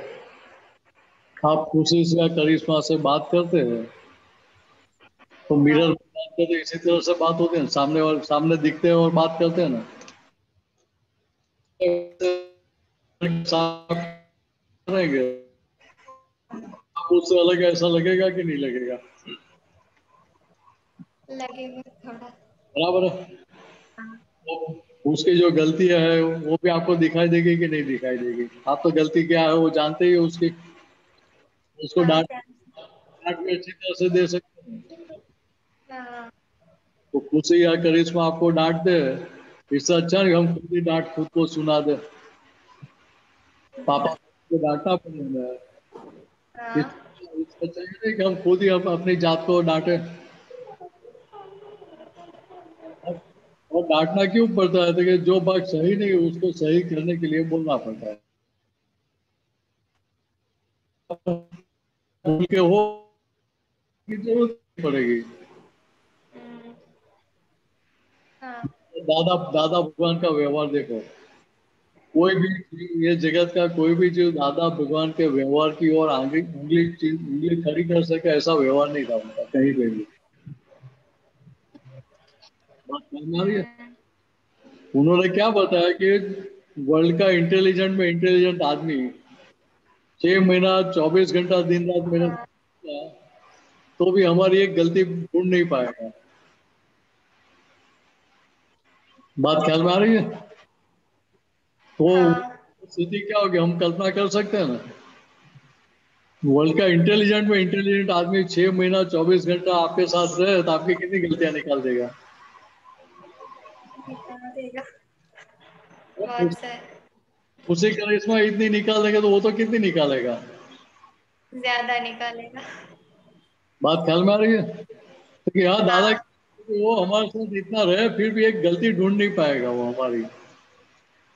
आप खुशी से या करिश्मा से बात करते हैं तो मिरर में बात करते इसी तरह से बात होती है ना, सामने और सामने दिखते हैं और बात करते हैं ना। साफ करेंगे आप उससे अलग ऐसा लगेगा कि नहीं लगेगा? लगेगा थोड़ा। बराबर है। तो उसकी जो गलती है वो भी आपको दिखाई देगी कि नहीं दिखाई देगी? आप तो गलती क्या है वो जानते ही हो उसकी, उसको हाँ, डांट डांट भी अच्छी तरह से दे सकते हैं। हाँ, तो खुशी या करिश्मा आपको डांट दे, इससे अच्छा नहीं हम खुद ही डांट खुद को सुना दे। पापा को डांटना पड़ेगा, हाँ, इससे अच्छा ये नहीं कि हम खुद ही अपनी जात को डांटे। और डांटना क्यों पड़ता है? देखिए, जो बात सही नहीं है उसको सही करने के लिए बोलना पड़ता है। भूल के हो की जरूरत नहीं पड़ेगी। हाँ, दादा दादा भगवान का व्यवहार देखो, कोई भी ये जगत का कोई भी जीव दादा भगवान के व्यवहार की और आगे उंगली खड़ी कर सके ऐसा व्यवहार नहीं था उनका कहीं पे भी। बात समझ में आ रही है? उन्होंने क्या बताया कि वर्ल्ड का इंटेलिजेंट में इंटेलिजेंट आदमी 6 महीना 24 घंटा दिन रात मेहनत किया, तो भी हमारी एक गलती ढूंढ नहीं पाएगा। बात ख्याल में आ रही है? तो हाँ, स्थिति क्या होगी हम कल्पना कर सकते हैं ना। वर्ल्ड का इंटेलिजेंट में इंटेलिजेंट आदमी 6 महीना 24 घंटा आपके साथ रहे तो आपकी कितनी गलतियां निकाल देगा? निकाल देगा बहुत सर, उसी करिश्मा इतनी निकाल देगा तो वो तो कितनी निकालेगा? ज्यादा निकालेगा। बात ख्याल में आ रही है? क्योंकि यहाँ दादा हाँ, वो हमारे साथ इतना रहे फिर भी एक गलती ढूंढ नहीं पाएगा वो हमारी।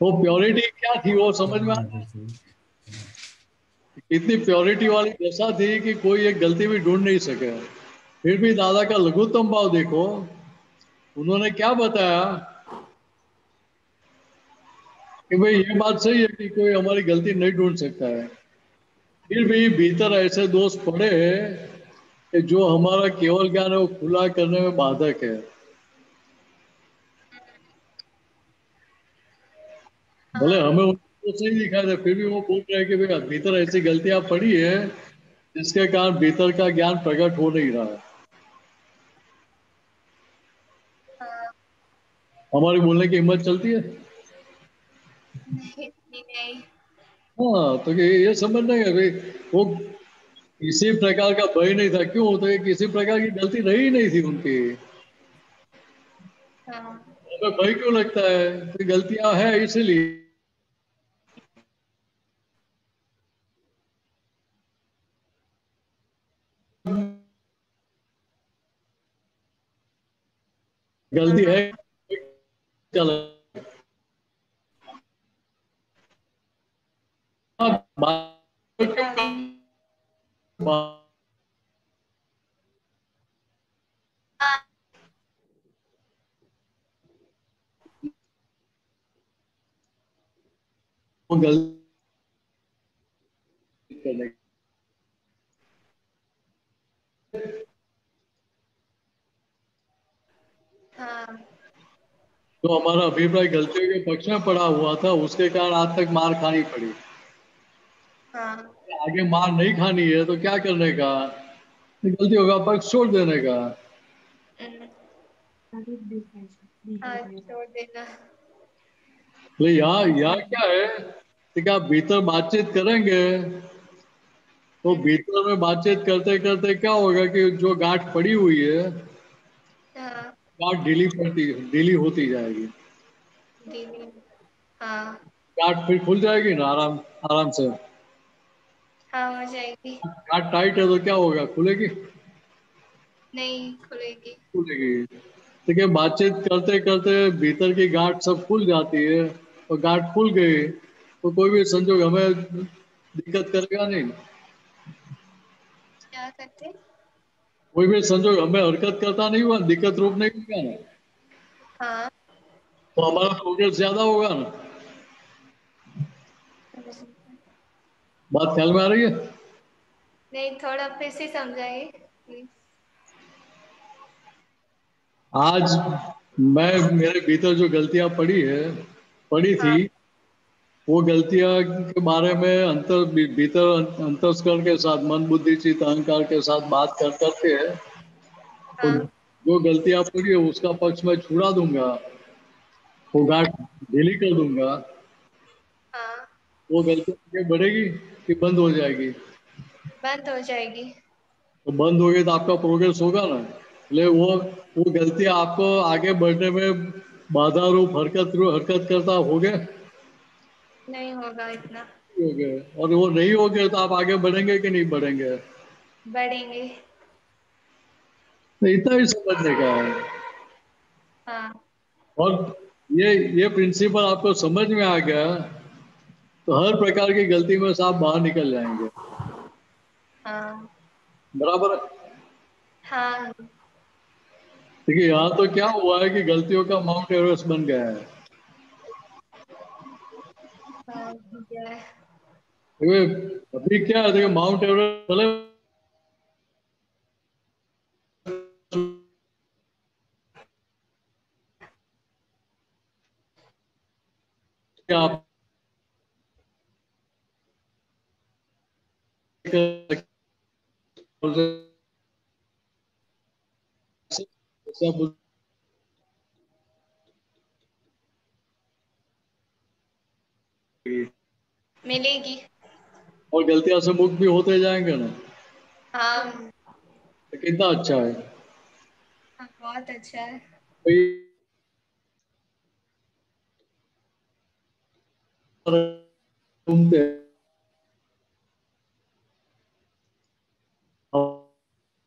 वो प्योरिटी क्या थी वो समझ में आ रहा है? इतनी प्योरिटी वाली दशा थी कि कोई एक गलती भी ढूंढ नहीं सके। फिर भी दादा का लघुत्तम भाव देखो, उन्होंने क्या बताया कि भाई ये बात सही है कि कोई हमारी गलती नहीं ढूंढ सकता है, फिर भी भीतर ऐसे दोष पड़े हैं कि जो हमारा केवल ज्ञान है वो खुला करने में बाधक है। भले हाँ, हमें उनको सही दिखाई दे फिर भी वो बोल रहे हैं कि भाई भीतर ऐसी गलतियां पड़ी है जिसके कारण भीतर का ज्ञान प्रकट हो नहीं रहा है। हाँ, हमारी बोलने की हिम्मत चलती है? नहीं, नहीं, हाँ, तो ये समझना है भाई वो किसी प्रकार का भय नहीं था। क्यों? तो ये किसी प्रकार की गलती रही नहीं थी उनकी। हाँ, हमें भय क्यों लगता है? तो गलतियां है इसीलिए। गलती है चल हाँ, गलती करने हाँ, जो हमारा अभिप्राय गलतियों के पक्ष में पड़ा हुआ था उसके कारण आज तक मार खानी पड़ी। हाँ, आगे मार नहीं खानी है तो क्या करने का? गलतियों का पक्ष छोड़ देने का। हाँ, छोड़ देना। तो यहाँ यहाँ क्या है कि आप भीतर बातचीत करेंगे तो भीतर में बातचीत करते करते क्या होगा कि जो गांठ पड़ी हुई है हाँ, गांठ ढीली होती जाएगी। दीदी, हाँ, गांठ फिर खुल जाएगी ना आराम आराम से। हाँ, हो जाएगी। गांठ टाइट है तो क्या होगा? खुलेगी? नहीं खुलेगी। खुलेगी। देखिए बातचीत करते करते भीतर की गांठ सब खुल जाती है, और गांठ खुल गई तो कोई भी संजोग हमें दिक्कत करेगा नहीं। क्या करते? कोई भी संजोग हमें हरकत करता नहीं हुआ, दिक्कत रूप नहीं होगा ना, हाँ। तो हमारा प्रोग्रेस ज्यादा होगा ना। बात ख्याल में आ रही है? नहीं, थोड़ा फिर से समझाइए प्लीज। आज मैं मेरे भीतर जो गलतियां पड़ी थी, हाँ। वो गलतियां के बारे में भीतर अंतस्करण के साथ, मन बुद्धि चित्त अहंकार के साथ बात कर करके, तो हाँ। जो गलतियां पड़ी है उसका पक्ष मैं छुड़ा दूंगा, वो गांठ ढीली कर दूंगा। हाँ। वो गलती आगे बढ़ेगी कि बंद हो जाएगी? बंद हो जाएगी। तो बंद हो गई तो आपका प्रोग्रेस होगा ना। ले वो गलतियां आपको आगे बढ़ने में बाधा रूप हरकत करता हो गए? नहीं होगा इतना। हो गए, और वो नहीं हो गए तो आप आगे बढ़ेंगे कि नहीं बढ़ेंगे? बढ़ेंगे। तो इतना ही समझने का है। हाँ। और ये प्रिंसिपल आपको समझ में आ गया तो हर प्रकार की गलती में से आप बाहर निकल जाएंगे। हाँ। बराबर है? हाँ। देखिए यहाँ तो क्या हुआ है कि गलतियों का माउंट एवरेस्ट बन गया है। हाँ, ठीक है। देखिए अभी क्या है, देखिए माउंट एवरेस्ट चले आप सब मिलेगी। और गलतियां से मुक्त भी होते जाएंगे ना, हाँ। तो कितना अच्छा है। हाँ, बहुत अच्छा है। कोई घूमते हैं,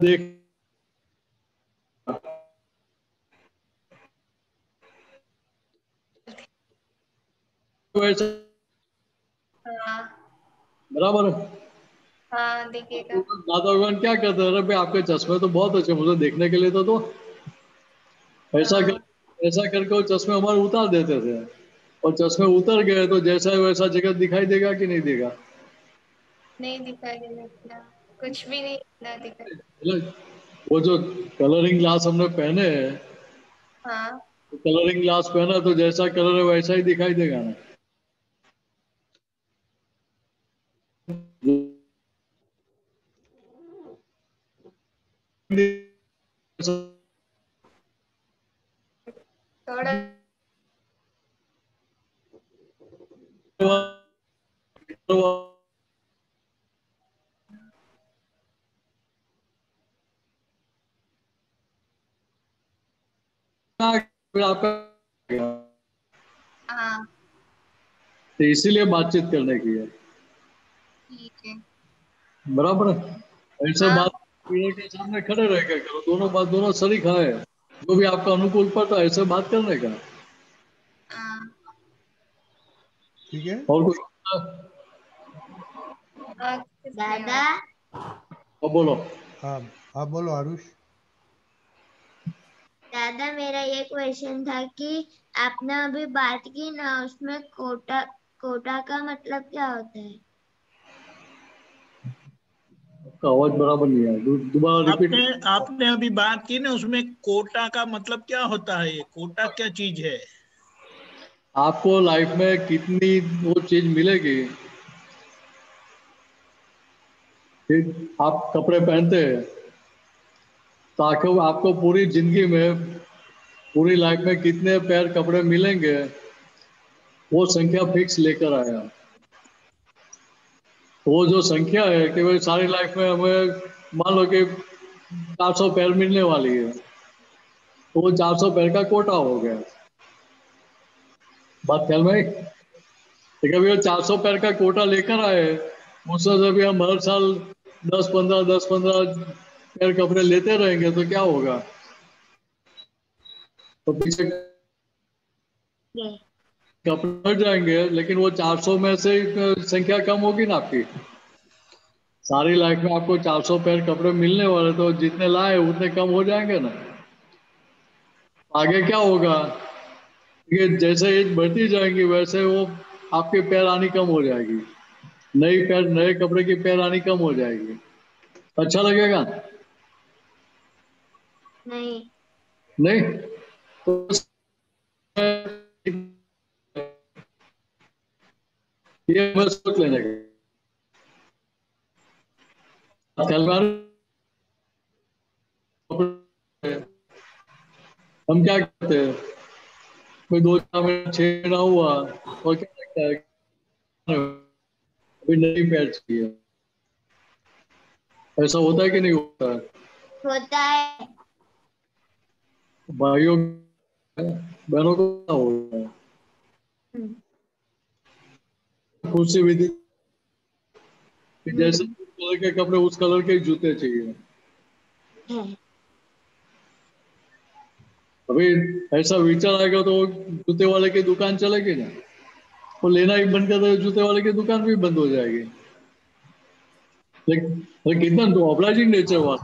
देख वैसे हाँ। बराबर है। हाँ, दिखेगा। दादा भगवान क्या कहते हैं, अरे भाई आपके चश्मे तो बहुत अच्छे, मुझे देखने के लिए तो ऐसा हाँ। कर ऐसा करके वो चश्मे हमारे उतार देते थे, और चश्मे उतर गए तो जैसा है वैसा जगत दिखाई देगा कि नहीं देगा? नहीं दिखाई देगा, कुछ भी नहीं ना दिखाई। मतलब वो जो कलरिंग ग्लास हमने पहने हैं, हाँ। तो कलरिंग ग्लास पहना तो जैसा कलर है वैसा ही दिखाई देगा ना। थोड़ा। फिर आपका हाँ। तो इसीलिए बातचीत करने की है। ठीक है। बराबर है? ऐसे हाँ। बात पेड़ के सामने खड़े रह के करो, दोनों शरीक है, जो भी आपका अनुकूल पड़ता है ऐसे बात करने का। हाँ। ठीक है। और कुछ? हाँ, कुछ नहीं दादा और। अब बोलो। हाँ, आप बोलो आरुष। दादा मेरा ये क्वेश्चन था कि आपने अभी बात की ना, उसमें कोटा कोटा का मतलब क्या होता है? आपका आवाज बराबर नहीं है, दोबारा रिपीट। आपने आपने अभी बात की ना, उसमें कोटा का मतलब क्या होता है? ये कोटा क्या चीज है? आपको लाइफ में कितनी वो चीज मिलेगी, फिर आप कपड़े पहनते हैं ताकि आपको पूरी जिंदगी में, पूरी लाइफ में कितने पैर कपड़े मिलेंगे, वो संख्या फिक्स लेकर आया। तो वो जो संख्या है कि भाई सारी लाइफ में हमें मान लो कि 400 पैर मिलने वाली है, तो वो 400 पैर का कोटा हो गया। बात ख्याल में आई? ठीक है भैया, 400 पैर का कोटा लेकर आए, उसमें से भी हम हर साल 10-15 पैर कपड़े लेते रहेंगे तो क्या होगा? तो पीछे कपड़े बढ़ जाएंगे, लेकिन वो 400 में से संख्या कम होगी ना आपकी। सारी लाइफ में आपको 400 पेयर कपड़े मिलने वाले, तो जितने लाए उतने कम हो जाएंगे ना। आगे क्या होगा कि जैसे एज बढ़ती जाएंगी वैसे वो आपकी पैर आनी कम हो जाएगी, नए कपड़े की पैर आनी कम हो जाएगी। अच्छा लगेगा? नहीं। नहीं तो ये मैं सोच लेने का। हम क्या करते हैं, कोई 2-4 महीने 6 महीना हुआ और क्या लगता है अभी नई पैर चाहिए। ऐसा होता है कि नहीं होता है? होता है। भाइयों बहनों को क्या होता है? खुशी भी थी जैसे कलर के कपड़े उस कलर के जूते चाहिए। अभी ऐसा विचार आएगा तो जूते वाले की दुकान चलेगी ना, वो लेना ही बंद कर दे, जूते वाले की दुकान भी बंद हो जाएगी। लेकिन कितना तो ऑब्लाइजिंग नेचर हुआ,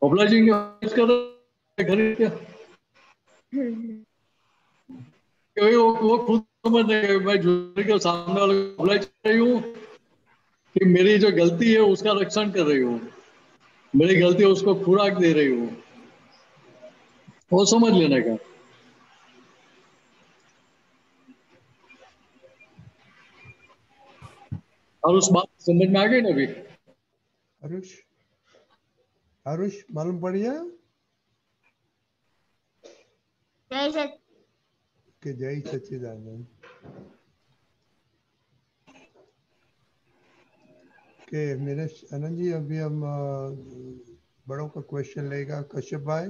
ऑब्लाइजिंग खरीद के वो खुद समझ नहीं, मैं जूते के सामने वाले को ऑब्लाइज कर रही हूँ कि मेरी जो गलती है उसका रक्षण कर रही हूँ, मेरी गलती है उसको खुराक दे रही हूँ, वो समझ लेने का। और उस बात समझ में आ गई ना अभी? आरुष मालूम पड़ गया कि जय सच्चिदानंद के मेरे आनंद जी। अभी हम बड़ों का क्वेश्चन लेगा कश्यप भाई।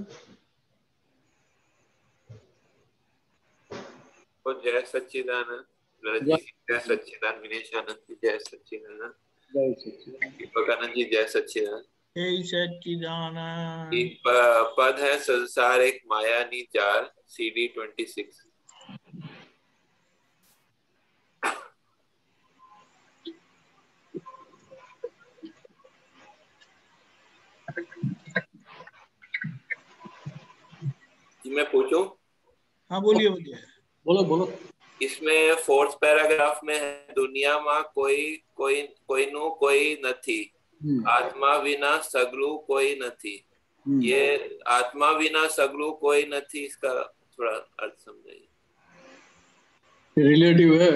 तो जय सच्चिदानंद जी, जय सच्चिदानंद विनेश आनंद जी, जय सच्चिदानंद दीपक आनंद जी, जय सच्चिदानंद। जय सच्चिदानंद। एक पद है संसार एक मायानी जाल, CD 26। मैं पूछूं? हाँ बोलिए बोलिए। बोलो। इसमें 4th पैराग्राफ में है, दुनिया में कोईनु कोई નથી, आत्मा विना सगलू कोई नहीं। ये आत्मा बिना सगलू कोई नहीं, इसका थोड़ा अर्थ समझाइए। रिलेटिव है,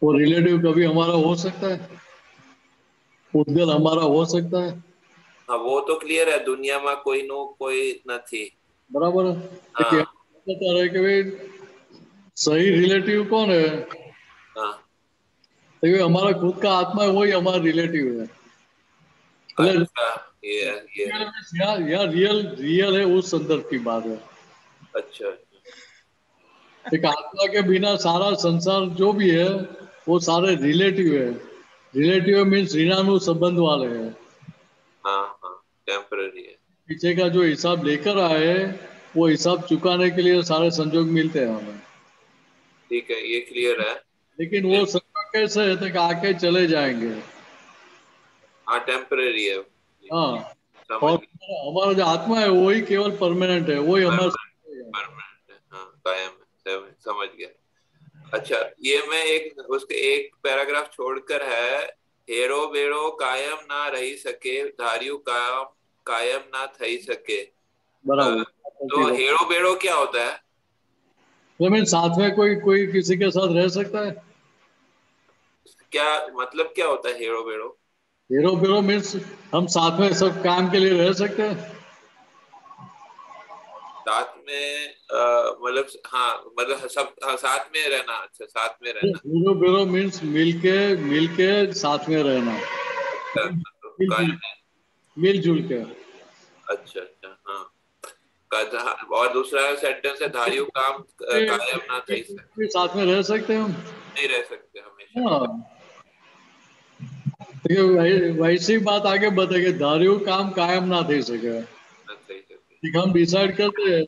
वो रिलेटिव कभी हमारा हो सकता है, उद्गल हमारा हो सकता है। हाँ वो तो क्लियर है, दुनिया में कोई नहीं। बराबर है। हाँ। बता रहे कि भाई सही रिलेटिव कौन है? हाँ। तो हमारा खुद का आत्मा है, वही हमारा रिलेटिव है। अच्छा, ये यार रियल है, उस संदर्भ की बात है। अच्छा। एक आत्मा के बिना सारा संसार जो भी है वो सारे रिलेटिव है। रिलेटिव मीन्स ऋणानु संबंध वाले हैं। हाँ टेम्पररी है। पीछे का जो हिसाब लेकर आए वो हिसाब चुकाने के लिए सारे संजोग मिलते हैं हमें। ठीक है, ये क्लियर है। लेकिन वो संजोग कैसे है तक आके चले जाएंगे। हाँ टेम्पररी है। हाँ, और हमारा जो आत्मा है वही केवल परमानेंट है, वही हमारा परमानेंट है। हाँ कायम है, समझ गया। अच्छा, ये मैं एक पैराग्राफ छोड़कर है, हेरो बेरो कायम ना रही सके, धार्यु कायम ना थई सके। बराबर। तो हेरो बेरो क्या होता है? साथ में कोई किसी के साथ रह सकता है? क्या मतलब, क्या होता है हेरो बेरो? हेरो बेरो मीन्स हम साथ में सब काम के लिए रह सकते हैं। साथ में मतलब, हाँ मतलब सब साथ में रहना। अच्छा, साथ में रहना। हेरो बेरो मीन्स मिलके साथ में रहना, मिलजुल के। अच्छा हाँ। और दूसरा सेंटेंस है, धार्यु काम कायम ना थई सके। साथ में रह सकते हैं हम? नहीं रह सकते हमेशा। हाँ। वैसी बात आगे बताइए, धार्यु काम कायम ना थे सके। हम डिसाइड करते हैं,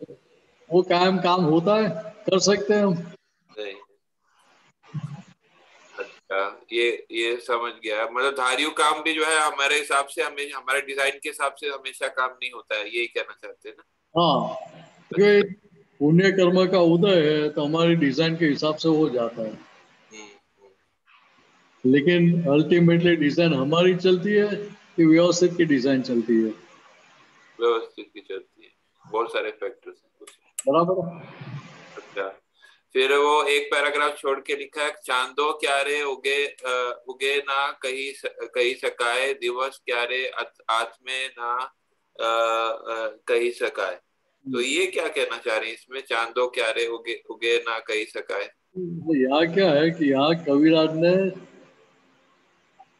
वो कायम काम होता है, कर सकते हैं हम। नहीं। अच्छा, ये समझ गया। मतलब धार्यु काम भी जो है हमारे हिसाब से, हमेशा हमारे डिजाइन के हिसाब से हमेशा काम नहीं होता है, यही कहना चाहते हैं ना? हाँ, क्योंकि पुण्य कर्म का उदय है तो हमारी डिजाइन के हिसाब से हो जाता है। लेकिन अल्टीमेटली डिजाइन हमारी चलती है कि व्यवस्थित की डिजाइन चलती है? व्यवस्थित की चलती है, बहुत सारे फैक्टर्स हैं। बराबर। अच्छा, फिर वो एक पैराग्राफ छोड़ के लिखा है, चांदो क्यारे उगे उगे ना कही सकाए, दिवस क्यारे आत्मे ना कही सकाए। तो ये क्या कहना चाह रहे हैं इसमें, चांदो क्यारे उगे उगे ना कही सकाए? यहाँ क्या है कि यहाँ कविराज ने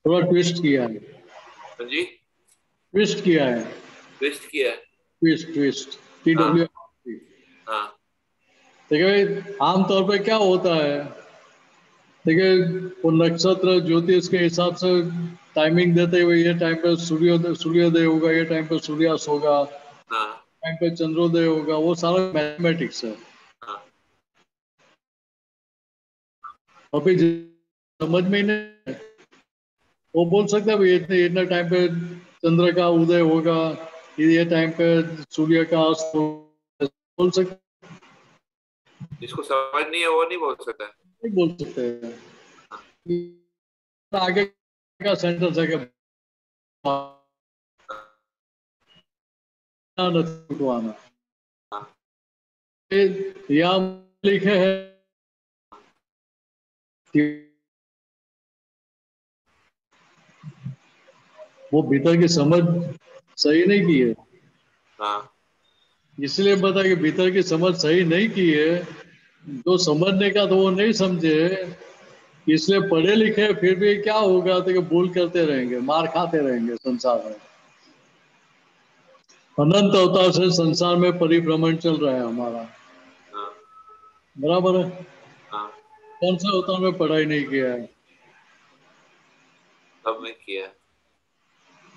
थोड़ा ट्विस्ट किया है। जी, ट्विस्ट किया है। ट्विस्ट किया है। Twist TW। हाँ। देखिए आमतौर पे क्या होता है, देखिए वो नक्षत्र ज्योतिष के हिसाब से टाइमिंग देते हुए, ये टाइम पे सूर्योदय होगा, ये टाइम पे सूर्यास्त होगा, टाइम पे चंद्रोदय होगा, वो सारा मैथमेटिक्स है। अभी समझ में ही नहीं, वो बोल सकता है भाई इतने टाइम पे चंद्र का उदय होगा, ये टाइम पे सूर्य का अस्त होगा, बोल सकते। जिसको समझ नहीं है वो नहीं बोल सकता। नहीं बोल सकते। आगे का सेंटेंस है कि यहाँ लिखे है वो भीतर की समझ सही नहीं की है। इसलिए बता कि भीतर की समझ सही नहीं की है, जो समझने का तो वो नहीं समझे, इसलिए पढ़े लिखे फिर भी क्या होगा, तो भूल करते रहेंगे, मार खाते रहेंगे संसार में। अनंत अवतार से संसार में परिभ्रमण चल रहा है हमारा। बराबर है। कौन सा अवतार में पढ़ाई नहीं किया है? सब में किया।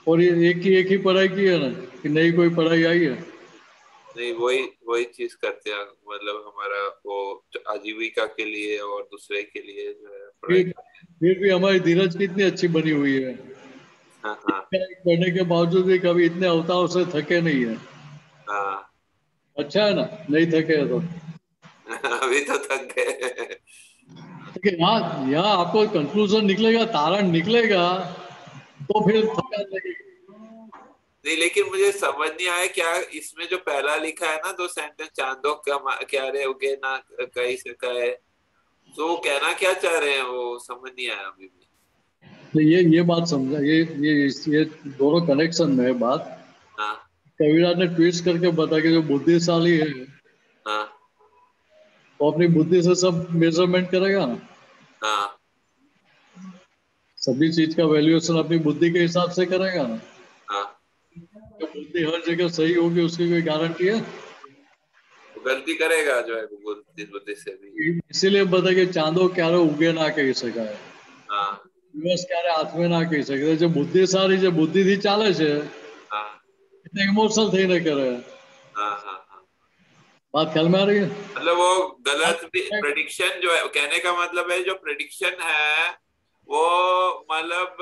और ये एक ही पढ़ाई की है ना, कि नहीं कोई पढ़ाई आई है? नहीं, वही चीज करते हैं, मतलब हमारा वो आजीविका के लिए और दूसरे के लिए जो है पढ़ाई। फिर भी हमारी धीरज कितनी अच्छी बनी हुई है। पढ़ने के बावजूद भी कभी इतने अवतारों से थके नहीं है। अच्छा है ना, नहीं थके है तो। अभी तो थक गए। यहाँ आपको कंक्लूजन निकलेगा, तारण निकलेगा, तो फिर थकान लगेगी। नहीं, लेकिन मुझे समझ नहीं आया क्या इसमें जो पहला लिखा है ना, दो सेंटेंस, चांदो क्या रे उगे ना कही सकाए, तो वो कहना क्या चाह रहे हैं वो समझ नहीं आया अभी भी। तो ये बात समझा, ये दोनों कनेक्शन में है बात। कविराज ने ट्विस्ट करके बता कि जो बुद्धिशाली है वो अपनी बुद्धि से सब मेजरमेंट करेगा ना। सभी चीज का वैल्यूएशन अपनी बुद्धि के हिसाब से करेगा ना। तो बुद्धि हर जगह सही होगी उसकी कोई गारंटी है? गलती करेगा जो है बुद्धि से भी। इसीलिए बता कि चांदो क्यारे उगे ना कही सकाए, दिवस क्यारे हाथ में ना कही सके। जो बुद्धिशाली जो बुद्धि थी चाले છે, इतने इमोशनल थे न करे। बात ख्याल में आ रही है? मतलब वो गलत भी प्रेडिक्शन जो है, कहने का मतलब है जो प्रेडिक्शन है वो मतलब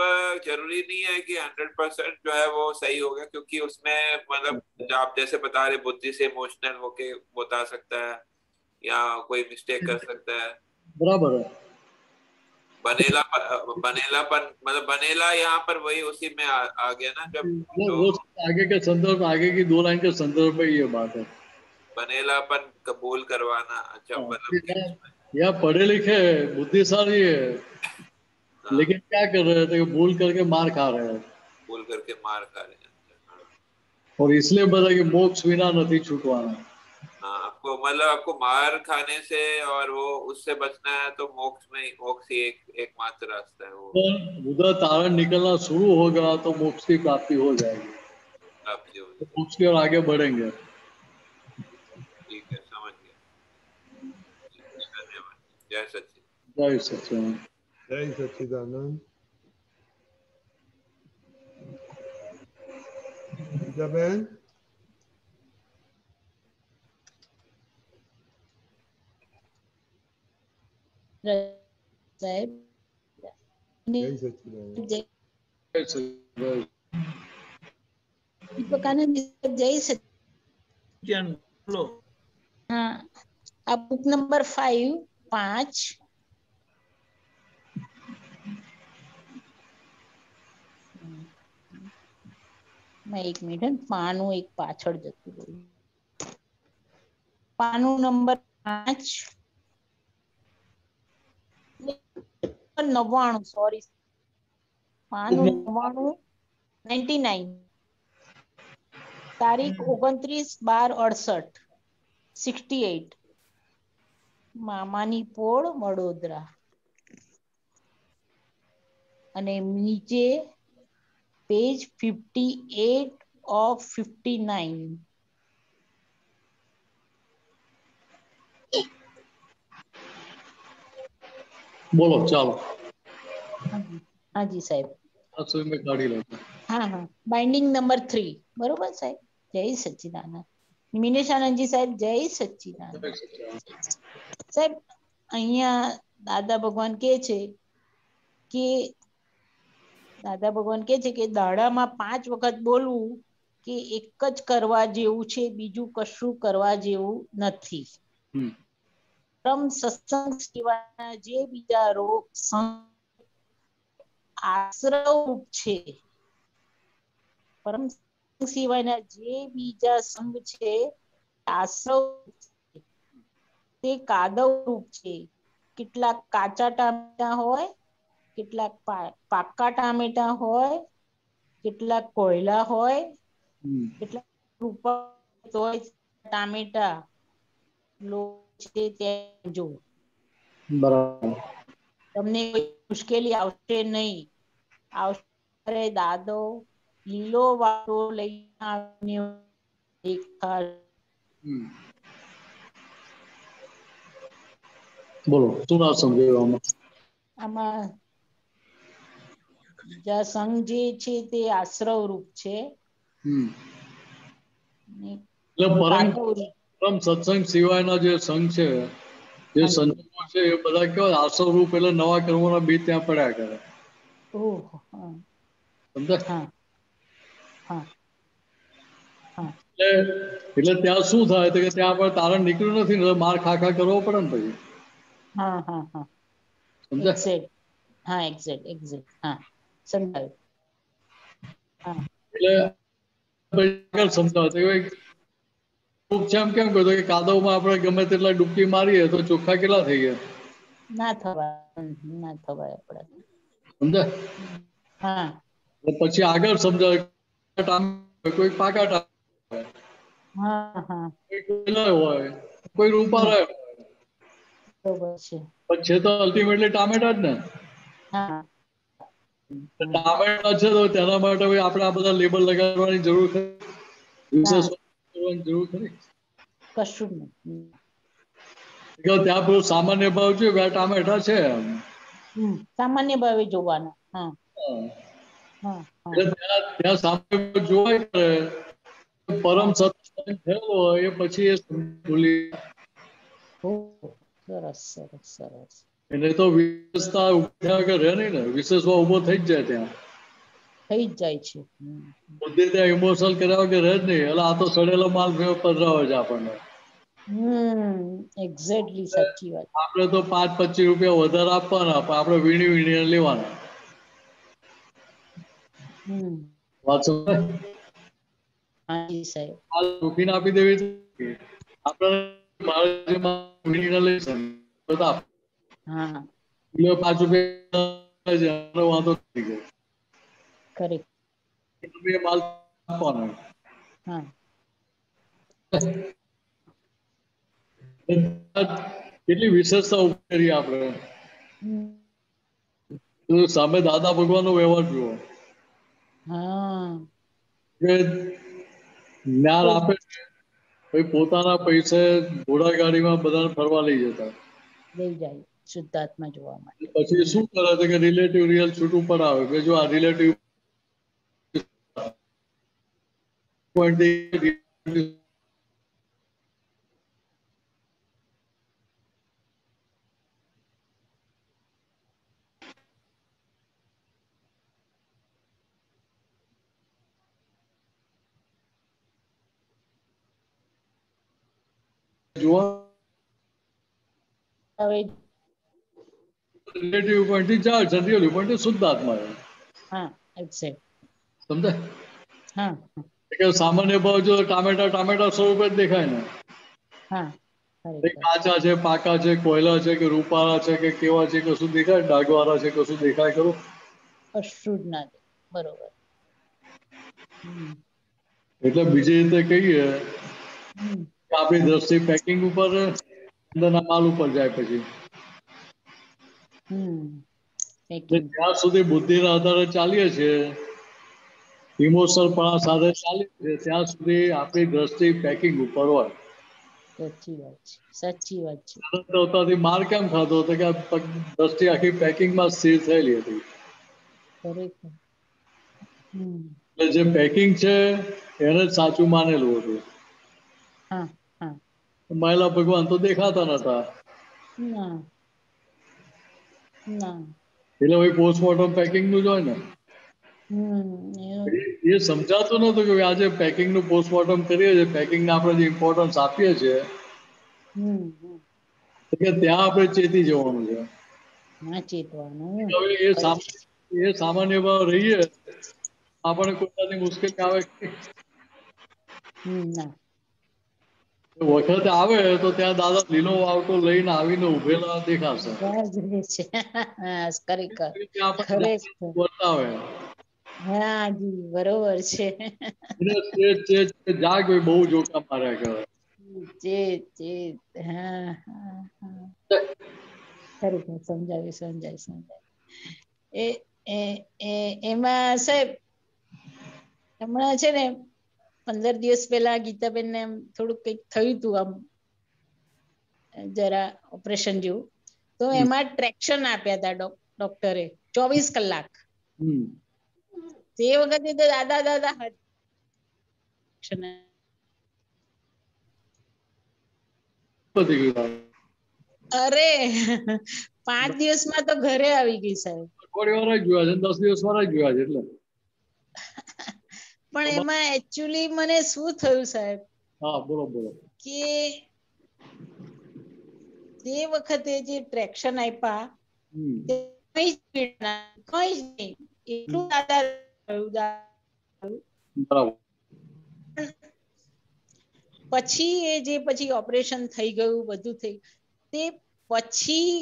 जरूरी नहीं है कि 100% जो है वो सही होगा, क्योंकि उसमें मतलब आप जैसे बता रहे बुद्धि से इमोशनल होके बता सकता है या कोई मिस्टेक कर सकता है। बराबर है। बनेलापन मतलब बनेला यहाँ पर वही उसी में आ गया ना, जब वो आगे के संदर्भ, आगे की 2 लाइन के संदर्भ में ये बात है। बनेलापन कबूल करवाना। अच्छा, मतलब या पढ़े लिखे बुद्धिशाली है, लेकिन क्या कर रहे थे, भूल करके मार खा रहे हैं। भूल करके मार खा रहे हैं। और इसलिए बोला कि मोक्ष बिना नहीं छूटवाना। आपको मतलब आपको मार खाने से और वो उससे बचना है तो मोक्ष ही एकमात्र रास्ता है वो। उधर तारण निकलना शुरू होगा तो मोक्ष की प्राप्ति हो जाएगी। तो मोक्ष की ओर आगे बढ़ेंगे। ठीक है, समझ गया। धन्यवाद। जय सच्चिदानंद। जय सच्चिदानंद। जय सच्चिदानंद। પૂજાબેન સાહેબ જય સચિદાનંદ દીપકાનંદ જય સચિદાનંદ बोलो हाँ अब बुक नंबर 5 मैं 1 मिनट पानु एक पाछड़ जतुं रह्युं पानु नंबर 5 99 सॉरी पानु 99 तारीख 29/12/68 68 मामानी पोळ वडोदरा અને નીચે પેજ 58 of 59 બોલો ચાલો हाँ जी साहेब में काढ़ी लो हाँ हाँ बाइंडिंग नंबर 3 बरोबर साहेब जय सच्चिदानंद मिनेशानंद जी साहेब जय सच्चिदानंद साहेब अहिया दादा भगवान के छे कि दादा भगवान के छे कि दाડામાં 5 વખત બોલવું કે એક જ કરવા જેવું છે બીજું કશું કરવા જેવું નથી પરમ સત્સંગ સિવાયના જે બીજા રોગ આશ્રવ છે પરમ સિવાયના જે બીજા સંગ છે આશ્રવ તે કાદવ રૂપ છે કેટલાક કાચા ટામેટા હોય કેટલાક પાકા ટામેટા હોય કેટલાક કોયલા હોય કેટલાક રૂપા હોય ટામેટા લો છે ત્યાં જો બરાબર તમને કોઈ મુશ્કેલી આવશે નહીં આવશે દાદો લીલો વાળો લઈને આવીને દેખાડ બોલો શું ના સમજાયું આમાં બીજા સંઘ જે છે તે આશ્રવ રૂપ છે પરમ સત્સંગ સિવાયના જે સંઘ છે જે સંતો છે એ બધા કેવા આશ્રવ રૂપ એટલે નવા કર્મોના બીજ ત્યાં પડ્યા કરે સમજ્યા એટલે ત્યાં શું થાય તો કે ત્યાં આપણે તારણ નીકળ્યું નથી ને માર ખા કરવો પડે ને પછી સમજ્યા हाँ एग्जैक्ट हाँ समझायो એટલે સમજાવે છે એમ કેમ કહ્યું કે કાદવમાં આપણે ગમે તેટલા ડૂબકી મારીએ તો ચોખ્ખા કેટલા થઈ ગયા ના થવાય આપણે સમજાય હા પછી આગળ સમજાવે કોઈ પાકા ટામેટા હોય કોઈ રૂપા રહે પછી તો અલ્ટિમેટલી ટામેટા જ ને ટામેટા છે તો તેના માટે આપણે આ બધા લેબલ લગાડવાની જરૂર ખરી વિશેષ કરવાની જરૂર ખરી કશું નહીં ત્યાં પેલું સામાન્ય ભાવ છે કે ટામેટા છે સામાન્ય ભાવે જોવાના ત્યાં સામાન્ય જોવાય કરે પરમ સત્સંગ થયેલો હોય એ પછી એ ભૂલી સરસ એટલે તો વિશેષતા ઉભ્યા કે રહે નહીં ને વિશેષમાં ઉભો થઈ જ જાય ત્યાં થઈ જ જાય છે બુદ્ધિ ત્યાં ઇમોશનલ કર્યા કે રહે જ નહીં એટલે આ તો સડેલો માલ પધરાવે છે આપણને એક્ઝેક્ટલી સાચી વાત આપણે તો 5-25 રૂપિયા વધારે આપવાના પણ આપણે વીણી વીણીને લેવાના વાત સમજાય હાજી સાહેબ આ રૂપીને આપી દેવી આપણે વીણીને લઈ શકીએ હા 5 રૂપિયા વાંધો થઈ ગયો કરેક્ટ માલ આપવાનો હા કેટલી વિશેષતા ઉભી કરી આપણે સામે દાદા ભગવાનનો વ્યવહાર જુઓ કે જ્ઞાન આપે છે પોતાના પૈસે ઘોડા ગાડીમાં બધાને ફરવા લઈ જતા લઈ જાય શુદ્ધાત્મા જોવા માટે પછી શું કરે છે કે રિલેટિવ રિયલ છૂટું પડાવે કે જો આ રિલેટિવ रिलेटिव पॉइंट थी जा जनरल पॉइंट शुद्ध आत्मा है। हाँ एग्जैक्ट समझे? हाँ કે સામાન્ય ભાવ જો ટામેટા ટામેટા સ્વરૂપે જ દેખાય ને, हाँ કાચા છે, પાકા છે, કોયલા છે કે રૂપાળા છે કે કેવા છે, કશું દેખાય? ડાઘવાળા છે કશું દેખાય ખરું? કશું જ ના દે, બરોબર. એટલે બીજી રીતે કહીએ કે આપણી દ્રષ્ટિ પેકિંગ ઉપર અંદરના માલ ઉપર જાય પછી જ્યાં સુધી બુદ્ધિના આધારે ચાલીએ છીએ, ઇમોશનલ પણ સાથે ચાલીએ છીએ, ત્યાં સુધી આપણી દ્રષ્ટિ પેકિંગ ઉપર હોય. સાચી વાત છે, સાચી વાત છે. અવતારથી માર કેમ ખાતો હતો કે દ્રષ્ટિ આખી પેકિંગમાં સ્થિર થયેલી હતી. ખરેખર. એટલે જે પેકિંગ છે એને જ સાચું માનેલું હતું. હા હા. મહિલા ભગવાન તો દેખાતા નતા. ના ના. એટલે ભાઈ પોસ્ટમોર્ટમ પેકિંગ નું જ હોય ને. એ સમજાતું નતું કે આજે પેકિંગ નું પોસ્ટમોર્ટમ કરીએ છીએ, પેકિંગ ને આપણે જે ઇમ્પોર્ટન્સ આપીએ છીએ કે ત્યાં આપણે ચેતી જવાનું છે. ના ચેતવાનું. હવે એ સામાન્ય ભાવ રહીએ, આપણે કોઈ મુશ્કેલી આવે ના. વખત આવે તો ત્યાં દાદા લીલો વાવટો લઈને આવીને ઉભેલા દેખાશે. ખરેખર ખરેખર. હા જી બરોબર છે. જાગ બહુ જોકા માર્યા કરે. હા હા હા. ખરેખર સમજાવી. એમાં સાહેબ હમણાં છે ને 15 દિવસ પહેલા ગીતાબેન ને થોડુંક કંઈક થયું હતું, આમ જરા ઓપરેશન જેવું, તો એમાં ટ્રેક્શન આપ્યા હતા ડોક્ટરે 24 કલાક. તે વખતે તો દાદા અરે 5 દિવસમાં તો ઘરે આવી ગઈ સાહેબ. થોડી વાર જ જોયા છે, 10 દિવસ વાળા જોયા છે એટલે. પણ એમાં એકચ્યુઅલી મને શું થયું સાહેબ, હા બોલો કે તે વખતે જે ટ્રેક્શન આપ્યા કઈ જ નહીં, એટલું પછી એ જે પછી ઓપરેશન થઈ ગયું, બધું થઈ તે પછી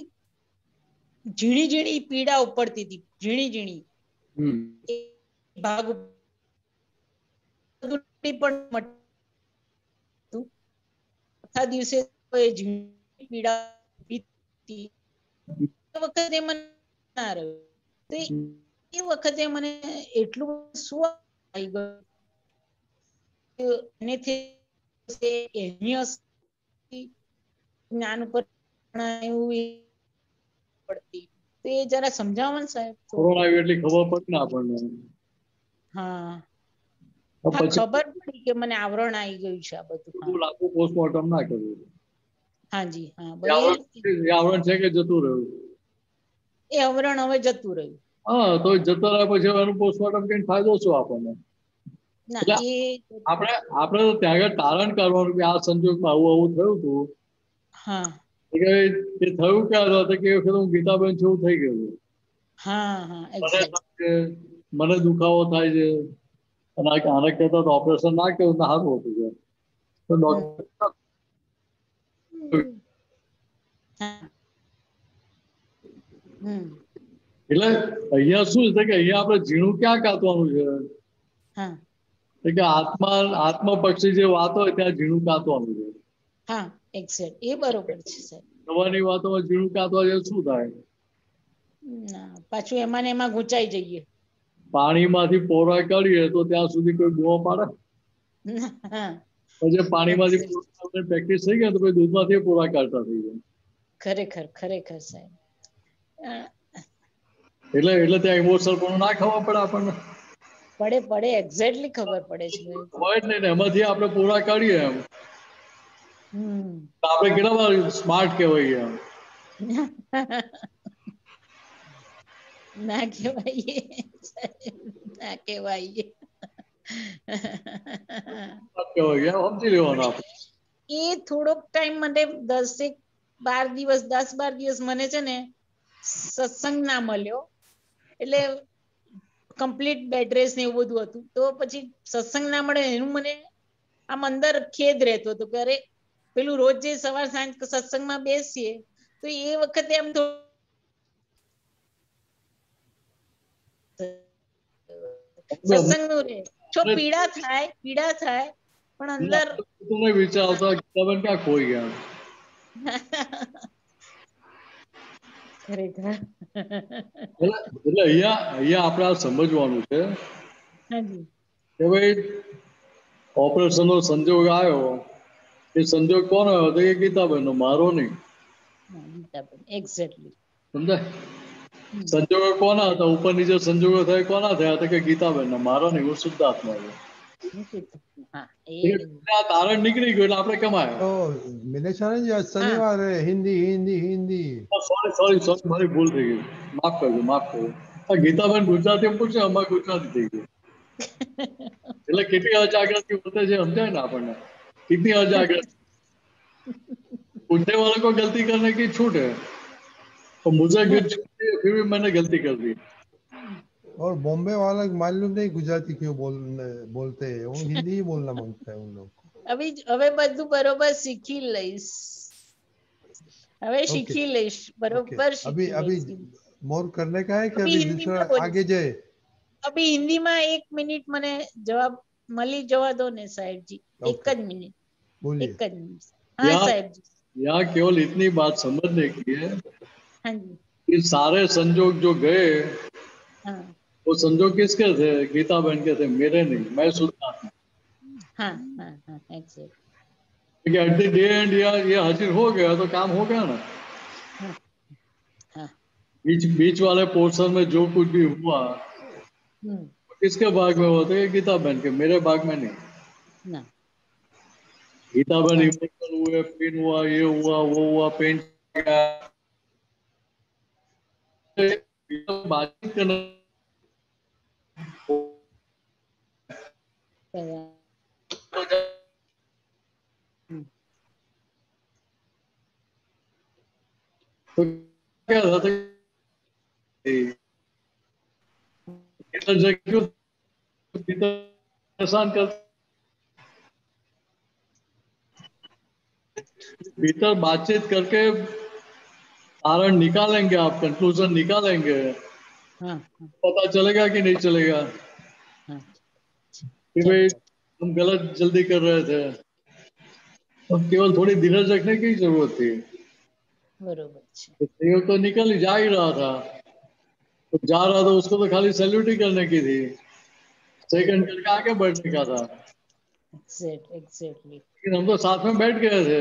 ઝીણી પીડા ઉપડતી હતી, ઝીણી ભાગ પણ દિવસે પીડા વખતે મને ના રહ્યું. તો એ વખતે મને એટલું શું આવી ગયું જ્ઞાન ઉપર પડતી, તો એ જરા સમજાવો ને સાહેબ. કોરોના આવ્યું એટલે ખબર પડી ને આપણને. હા ખબર પડી કે મને આવરણ આવી ગયું છે આ બધું. લાખો પોસ્ટમોર્ટમ ના કર્યું. હાજી હા. આવરણ છે કે જતું રહ્યું? એ આવરણ હવે જતું રહ્યું. હા તો જતો રહ્યા પછી એનું પોસ્ટમોર્ટમ કઈ ફાયદો શું આપણને? આપણે તો ત્યાં આગળ તારણ કરવાનું કે આ સંજોગમાં આવું થયું હતું. હા. એ થયું ક્યારે હતું કે વખતે હું ગીતાબેન છું થઈ ગયું. મને દુખાવો થાય છે અને આને કહેતા ઓપરેશન ના કર્યું સારું હતું છે. તો ડોક્ટર એટલે અહીંયા શું છે કે અહીંયા આપણે ઝીણું ક્યાં કાતવાનું છે કે આત્મા પક્ષી જે વાત હોય ત્યાં ઝીણું કાતવાનું છે. હા એક્ઝેક્ટ એ બરોબર છે સાહેબ. નવાની વાતોમાં ઝીણું કાતવા જેવું શું થાય? પાછું એમાં ગુંચાઈ જઈએ. પાણીમાંથી પોરા કાઢીએ તો ત્યાં સુધી કોઈ બૂમો પાડે? પછી પાણીમાંથી પ્રેક્ટિસ થઈ ગયા તો પછી દૂધમાંથી પોરા કાઢતા થઈ જાય. ખરેખર સાહેબ. એટલે ત્યાં ઇમોશનલ પણ ના ખબર પડે આપણને. પડે પડે એક્ઝેક્ટલી ખબર પડે છે. હોય જ નહીં, એમાંથી આપણે પૂરા કાઢીએ એમ. આપણે કેટલા સ્માર્ટ કહેવાય એમ. ના કહેવાય, ના કહેવાય. સમજી લેવાનું આપણે. એ થોડોક ટાઈમ માટે 10-12 દિવસ મને છે ને સત્સંગ ના મળ્યો, એટલે કમ્પ્લીટ બેડ રેસ્ટ ને એવું બધું હતું. તો પછી સત્સંગ ના મળે એનું મને આમ અંદર ખેદ રહેતો હતો કે અરે પેલું રોજ જે સવાર સાંજ સત્સંગમાં બેસીએ તો એ વખતે આમ સત્સંગ નું રે જો પીડા થાય પણ અંદર તમે વિચારતા ગીતાબેન ક્યાં ખોઈ ગયા? ખરેખર એટલે અહીંયા આપણે આ સમજવાનું છે કે ભાઈ ઓપરેશન નો સંજોગ આવ્યો, એ સંજોગ કોનો આવ્યો તો એ ગીતાબેન નો, મારો નહીં. એક્ઝેક્ટલી સમજાય? સંજોગો કોના હતા? ઉપર નીચે સંજોગો થાય કોના થયા હતા? કે ગીતાબેન ના, મારો નહીં. હું શુદ્ધાત્મા છું. તારણ નીકળી ગયું એટલે આપણે કમાયા. મિલેશાનંદ શનિવારે હિન્દી સોરી મારી ભૂલ થઈ ગઈ, માફ કરજો. ગીતાબેન ગુજરાતી પૂછે, અમારે ગુજરાતી થઈ ગયું. એટલે કેટલી અજાગ્રત હોતે છે સમજાય ને આપણને, कितनी अजाग्रत. पूछने वाले को गलती करने की छूट है, तो मुझे छूट दी, फिर भी मैंने गलती कर दी. और बॉम्बे वाला मालूम नहीं गुजराती क्यों बोलते हैं, वो हिंदी ही बोलना मांगता है उन लोग. હવે બધું બરોબર શીખી લઈશ, બરોબર. अभी मोर करने का है कि अभी दूसरा आगे जाए? अभी हिंदी में 1 मिनट मने जवाब मली जवा दो ने साहेब जी. 1 मिनट बोलिए. 1 मिनट. हाँ साहेब जी. यहाँ केवल इतनी बात समझने की है हाँ जी कि सारे संजोग जो गए वो संजोग किसके थे? गीताबेन के थे, मेरे नहीं. मैं शुद्धात्मा. हाँ exact. At the day and ये हाजिर हो गया तो काम हो गया ना. बीच वाले पोर्शन में जो कुछ भी हुआ किसके भाग में होते हैं? गीताबेन के, मेरे भाग में नहीं. गीताबेन इमोशनल हुए, पेन हुआ, ये हुआ, वो हुआ, पेन बातचीत करना तो क्या था परेशान कर भीतर बातचीत करके कारण निकालेंगे, आप कंक्लूजन निकालेंगे, पता चलेगा कि नहीं चलेगा कि भाई हम गलत जल्दी कर रहे थे. अब केवल थोड़ी धीरज रखने की जरूरत थी. बरोबर. तो निकल जा ही रहा था, तो जा रहा था, उसको तो खाली सैल्यूट ही करने की थी, सेकंड करके आगे बढ़ने का था. एग्जैक्टली. लेकिन हम तो साथ में बैठ गए थे,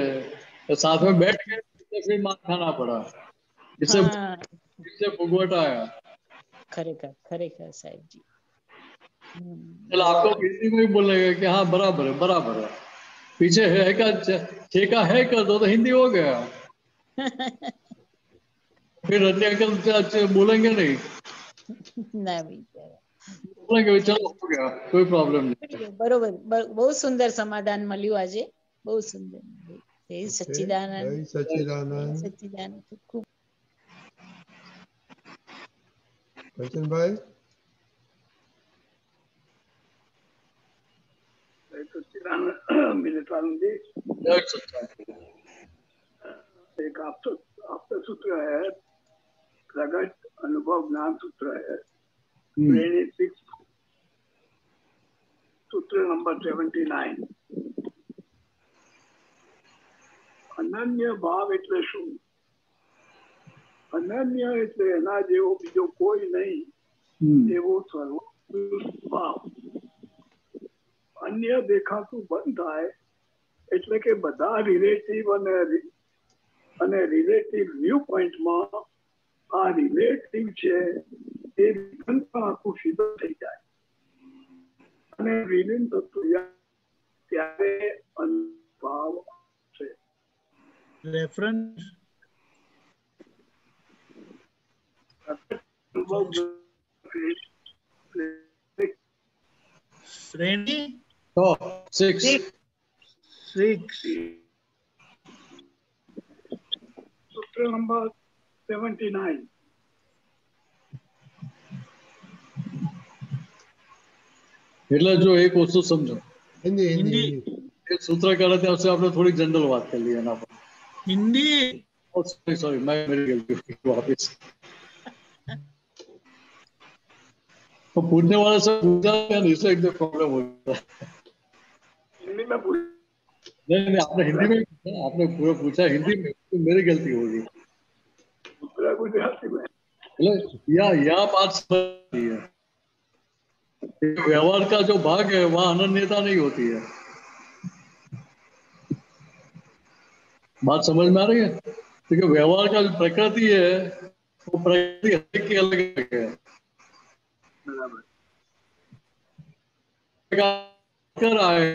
तो साथ में बैठ गए तो फिर मार खाना पड़ा, इससे भुगवट आया. खरेखर साहब जी. चलो आपको हिंदी में भी बोलेगा कि हाँ बराबर है. पीछे है का ठेका है कर दो तो हिंदी हो गया. फिर रजनी अंकल बोलेंगे नहीं, बोलेंगे चलो हो गया, कोई प्रॉब्लम नहीं. बरोबर. बहुत सुंदर समाधान મળ્યું આજે, બહુ સુંદર. જય સચ્ચિદાનંદ. ખૂબ कंचन भाई. एक आपका सूत्र है, प्रगट अनुभव ज्ञान सूत्र है, सूत्र नंबर 79. अनन्य भाव એટલે શું? અનન્ય એટલે એના જેવો બીજો કોઈ નહીં એવો સર્વ ભાવ. અન્ય દેખાતું બંધ થાય એટલે કે બધા રિલેટિવ અને રિલેટિવ વ્યૂ પોઈન્ટમાં આ રિલેટિવ છે એ આખું સીધો થઈ જાય. અને વિલીન થતું ત્યારે અનુભાવ છે. રેફરન્સ શ્રેણી तो 6 સૂત્ર નંબર 79. એટલે જો એક વસ્તુ સમજો, हिंदी हिंदी एक सूत्र करे थे उससे आपने थोड़ी जनरल बात कर ली है ना. हिंदी सॉरी सॉरी मैं मेरी गलती हुई वापस. तो पूछने वाले से पूछा इससे एक प्रॉब्लम हो जाता है. हिंदी में पूछ नहीं आपने हिंदी में पूछा, आपने पूरा पूछा हिंदी में, तो मेरी गलती होगी. दूसरा गुजराती में या बात समझती है. व्यवहार का जो भाग है वहाँ अनन्यता नहीं होती है. बात समझ में आ रही है? क्योंकि व्यवहार का जो प्रकृति है वो प्रकृति हर एक की अलग अलग है. कर आए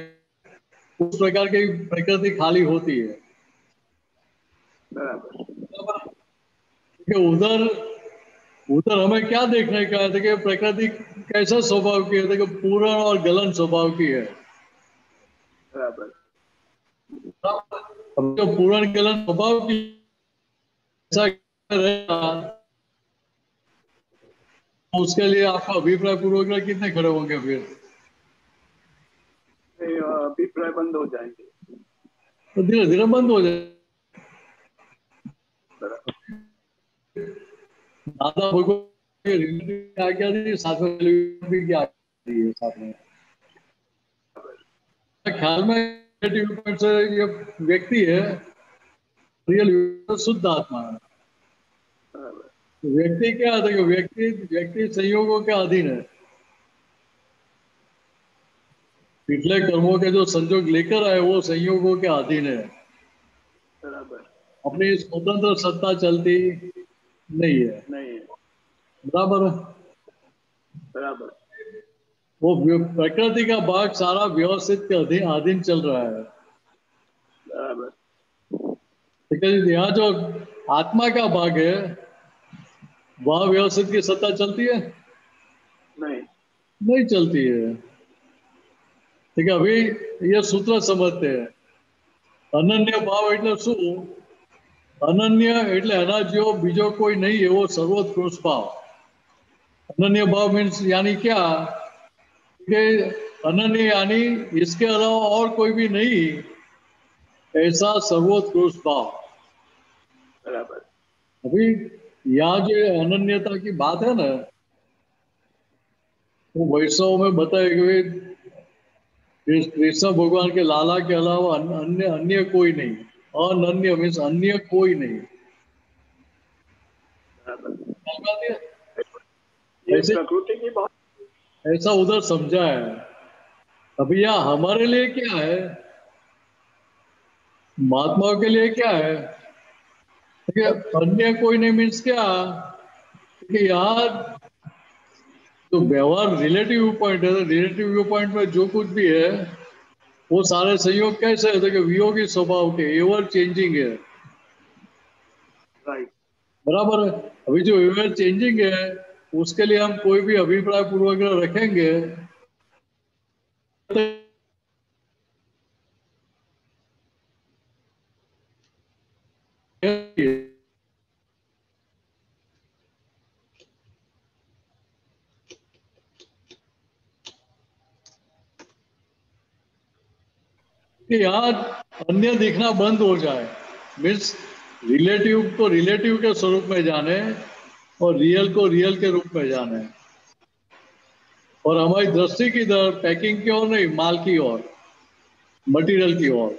उस प्रकार की प्रकृति खाली होती है. उधर उधर हमें क्या देखने का है कि प्रकृति कैसा स्वभाव की है, कि पूर्ण और गलन स्वभाव की है. जो पूर्ण गलन स्वभाव की ऐसा रहेगा उसके लिए आपका अभिप्राय पूर्वक कितने खड़े होंगे? फिर अभिप्राय बंद हो जाएंगे, तो धीरे धीरे बंद हो जाएंगे. दादा भगवान आज्ञा दी, साथ में भी क्या दी है साथ में. ख्याल में से ये व्यक्ति है रियल शुद्ध आत्मा है. व्यक्ति क्या है? देखो व्यक्ति संयोगों के अधीन है. पिछले कर्मों के जो संयोग लेकर आए वो संयोगों के अधीन है. अपनी स्वतंत्र सत्ता चलती नहीं है. बराबर है. वो प्रकृति का भाग सारा व्यवस्थित के अधीन चल रहा है. ठीक है. यहाँ जो आत्मा का भाग है वह व्यवस्थित की सत्ता चलती है? नहीं चलती है. ठीक है. अभी ये सूत्र समझते हैं. अनन्य भाव એટલે શું? અનન્ય એટલે એના જેવો બીજો કોઈ નહીં એવો સર્વોત્કૃષ્ટ ભાવ. अनन्य भाव मीन्स यानी क्या कि अनन्य यानी इसके अलावा और कोई भी नहीं, ऐसा सर्वोत्कृष्ट भाव. बराबर. अभी यहाँ जो अनन्यता की बात है ना वो वैष्णव में बताया कि कृष्ण भगवान के लाला के अलावा अन्य कोई नहीं. अनन्य मीन्स अन्य कोई नहीं. ऐसे प्रकृति की बात ऐसा उधर समझा है. अभी यहाँ हमारे लिए क्या है, महात्माओं के लिए क्या है कि अन्य कोई नहीं मीन्स क्या कि यहाँ तो व्यवहार रिलेटिव व्यू पॉइंट है. रिलेटिव व्यू पॉइंट में जो कुछ भी है वो सारे संयोग कैसे है कि वियोगी स्वभाव के, एवर चेंजिंग है. बराबर है. अभी जो एवर चेंजिंग है उसके लिए हम कोई भी अभिप्राय पूर्वक रखेंगे कि यहाँ अन्य दिखना बंद हो जाए. मीन्स रिलेटिव को रिलेटिव के स्वरूप में जाने और रियल को रियल के रूप में जाने. और हमारी दृष्टि की तरफ पैकिंग की ओर नहीं, माल की ओर, मटेरियल की ओर.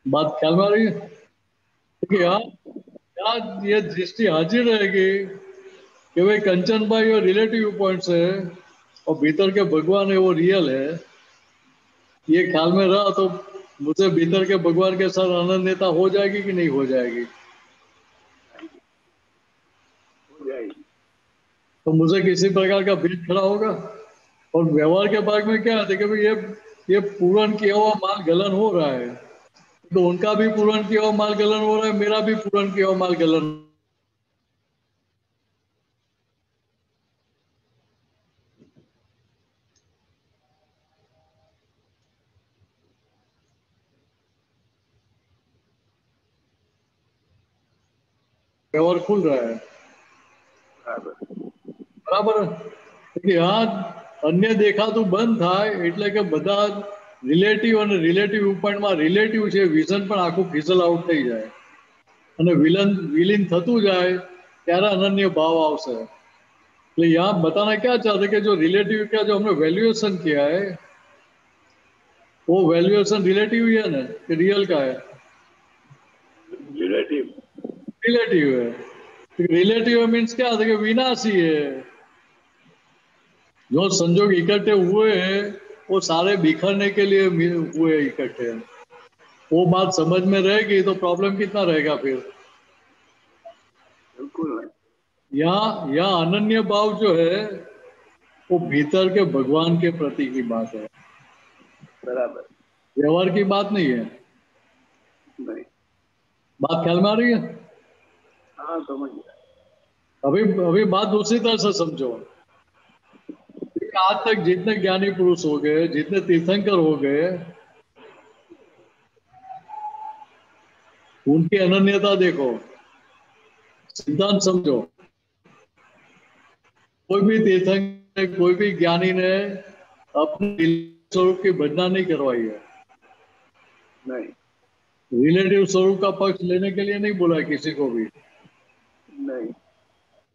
बात ख्याल में आ रही है? देखिए यहाँ ये दृष्टि हाजिर रहेगी कि भाई कंचन भाई और रिलेटिव पॉइंट है और भीतर के भगवान है वो रियल है. ये ख्याल में रहा तो मुझे भीतर के भगवान के साथ अनन्यता हो जाएगी कि नहीं हो जाएगी? तो मुझे किसी प्रकार का भेद खड़ा होगा? और व्यवहार के भाग में क्या है कि भाई ये पूर्ण किया हुआ माल गलन हो रहा है, तो उनका भी पूर्ण किया हुआ माल गलन हो रहा है, मेरा भी पूर्ण किया हुआ माल गलन। व्यवहार खुल रहा है बराबर। यहाँ अन्य देखा तो બંધ થાય એટલે કે બધા રિલેટિવ અને રિલેટિવ ઉપરમાં રિલેટિવ છે વિઝન પણ આખું ફિઝલ આઉટ થઈ જાય અને વિલીન થતું જાય ત્યારે અનન્ય ભાવ આવશે। એટલે यहाँ बताना क्या चाहते कि जो रिलेटिव का जो हमने वैल्यूएशन किया है वो वैल्यूएशन रिलेटिव ही है ना कि रियल का है? रिलेटिव है। रिलेटिव मीन्स क्या था कि विनाशी है। जो संजोग इकट्ठे हुए हैं वो सारे बिखरने के लिए हुए इकट्ठे। वो बात समझ में रहेगी तो प्रॉब्लम कितना रहेगा फिर? बिल्कुल। यहाँ अनन्य भाव जो है वो भीतर के भगवान के प्रति की बात है, बराबर। व्यवहार की बात नहीं है। नहीं। बात ख्याल में आ रही है? हाँ समझ गया। अभी बात दूसरी तरह से समझो। आज तक जितने ज्ञानी पुरुष हो गए, जितने तीर्थंकर हो गए, उनकी अनन्यता देखो, सिद्धांत समझो। कोई भी तीर्थंकर, कोई भी ज्ञानी ने अपने स्वरूप की भजना नहीं करवाई है। नहीं। रिलेटिव स्वरूप का पक्ष लेने के लिए नहीं बोला किसी को भी। नहीं।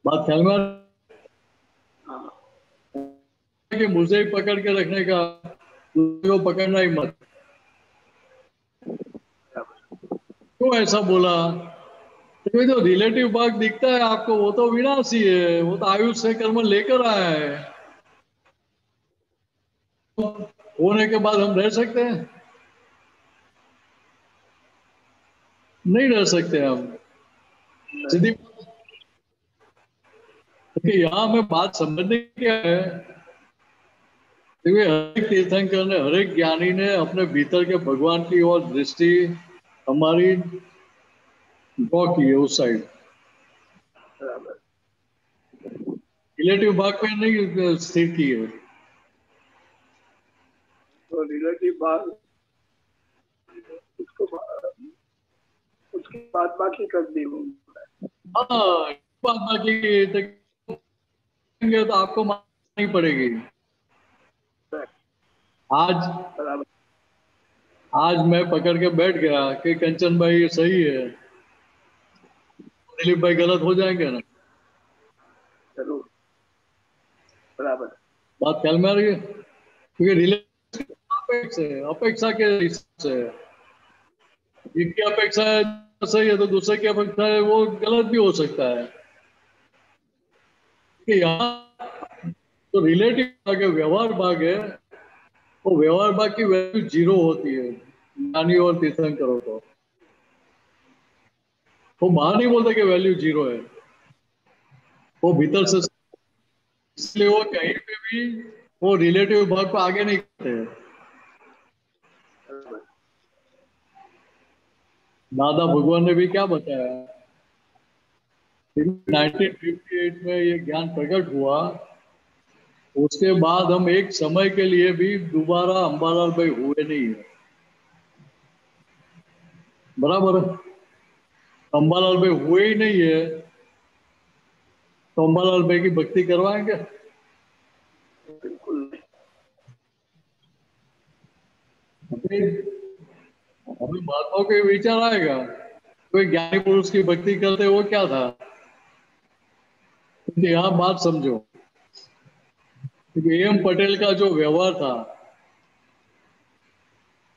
बात ख्याल में कि मुझे ही पकड़ के रखने का, दूसरे को पकड़ना ही मत। क्यों ऐसा बोला? तो जो रिलेटिव भाग दिखता है आपको वो तो विनाशी है, वो तो आयुष से कर्म लेकर आया है। होने के बाद हम रह सकते हैं? नहीं रह सकते हम। सीधी यहाँ में बात समझने क्या है, हर एक तीर्थंकर ने, हर एक ज्ञानी ने अपने भीतर के भगवान की ओर दृष्टि हमारी ड्रॉ की है उस साइड। रिलेटिव भाग में नहीं स्थिर की है। तो रिलेटिव भाग उसकी बात बाकी कर दी। हाँ, बात बाकी तो आपको माननी पड़ेगी। आज मैं पकड़ के बैठ गया कि कंचन भाई सही है, दिलीप भाई गलत हो जाएंगे ना? जरूर, बराबर। बात ख्याल में आ रही है? क्योंकि रिलेशन अपेक्षा के हिसाब से एक की अपेक्षा सही है तो दूसरे की अपेक्षा है वो गलत भी हो सकता है। कि यहाँ तो रिलेटिव भाग है, व्यवहार भाग है, वो व्यवहार भाग की वैल्यू 0 होती है ज्ञानी और तीर्थंकरों को। वो बाहर नहीं बोलते कि वैल्यू 0 है, वो भीतर से, इसलिए वो कहीं पे भी वो रिलेटिव भाग को आगे नहीं करते। दादा भगवान ने भी क्या बताया, 1958 में ये ज्ञान प्रकट हुआ, उसके बाद हम एक समय के लिए भी दोबारा अंबालाल भाई हुए नहीं है। बराबर है? अंबालाल भाई हुए ही नहीं है तो अंबालाल भाई की भक्ति करवाएंगे? बिल्कुल नहीं। अभी महात्मा को विचार आएगा, कोई ज्ञानी पुरुष की भक्ति करते वो क्या था? यहाँ बात समझो, एम पटेल का जो व्यवहार था,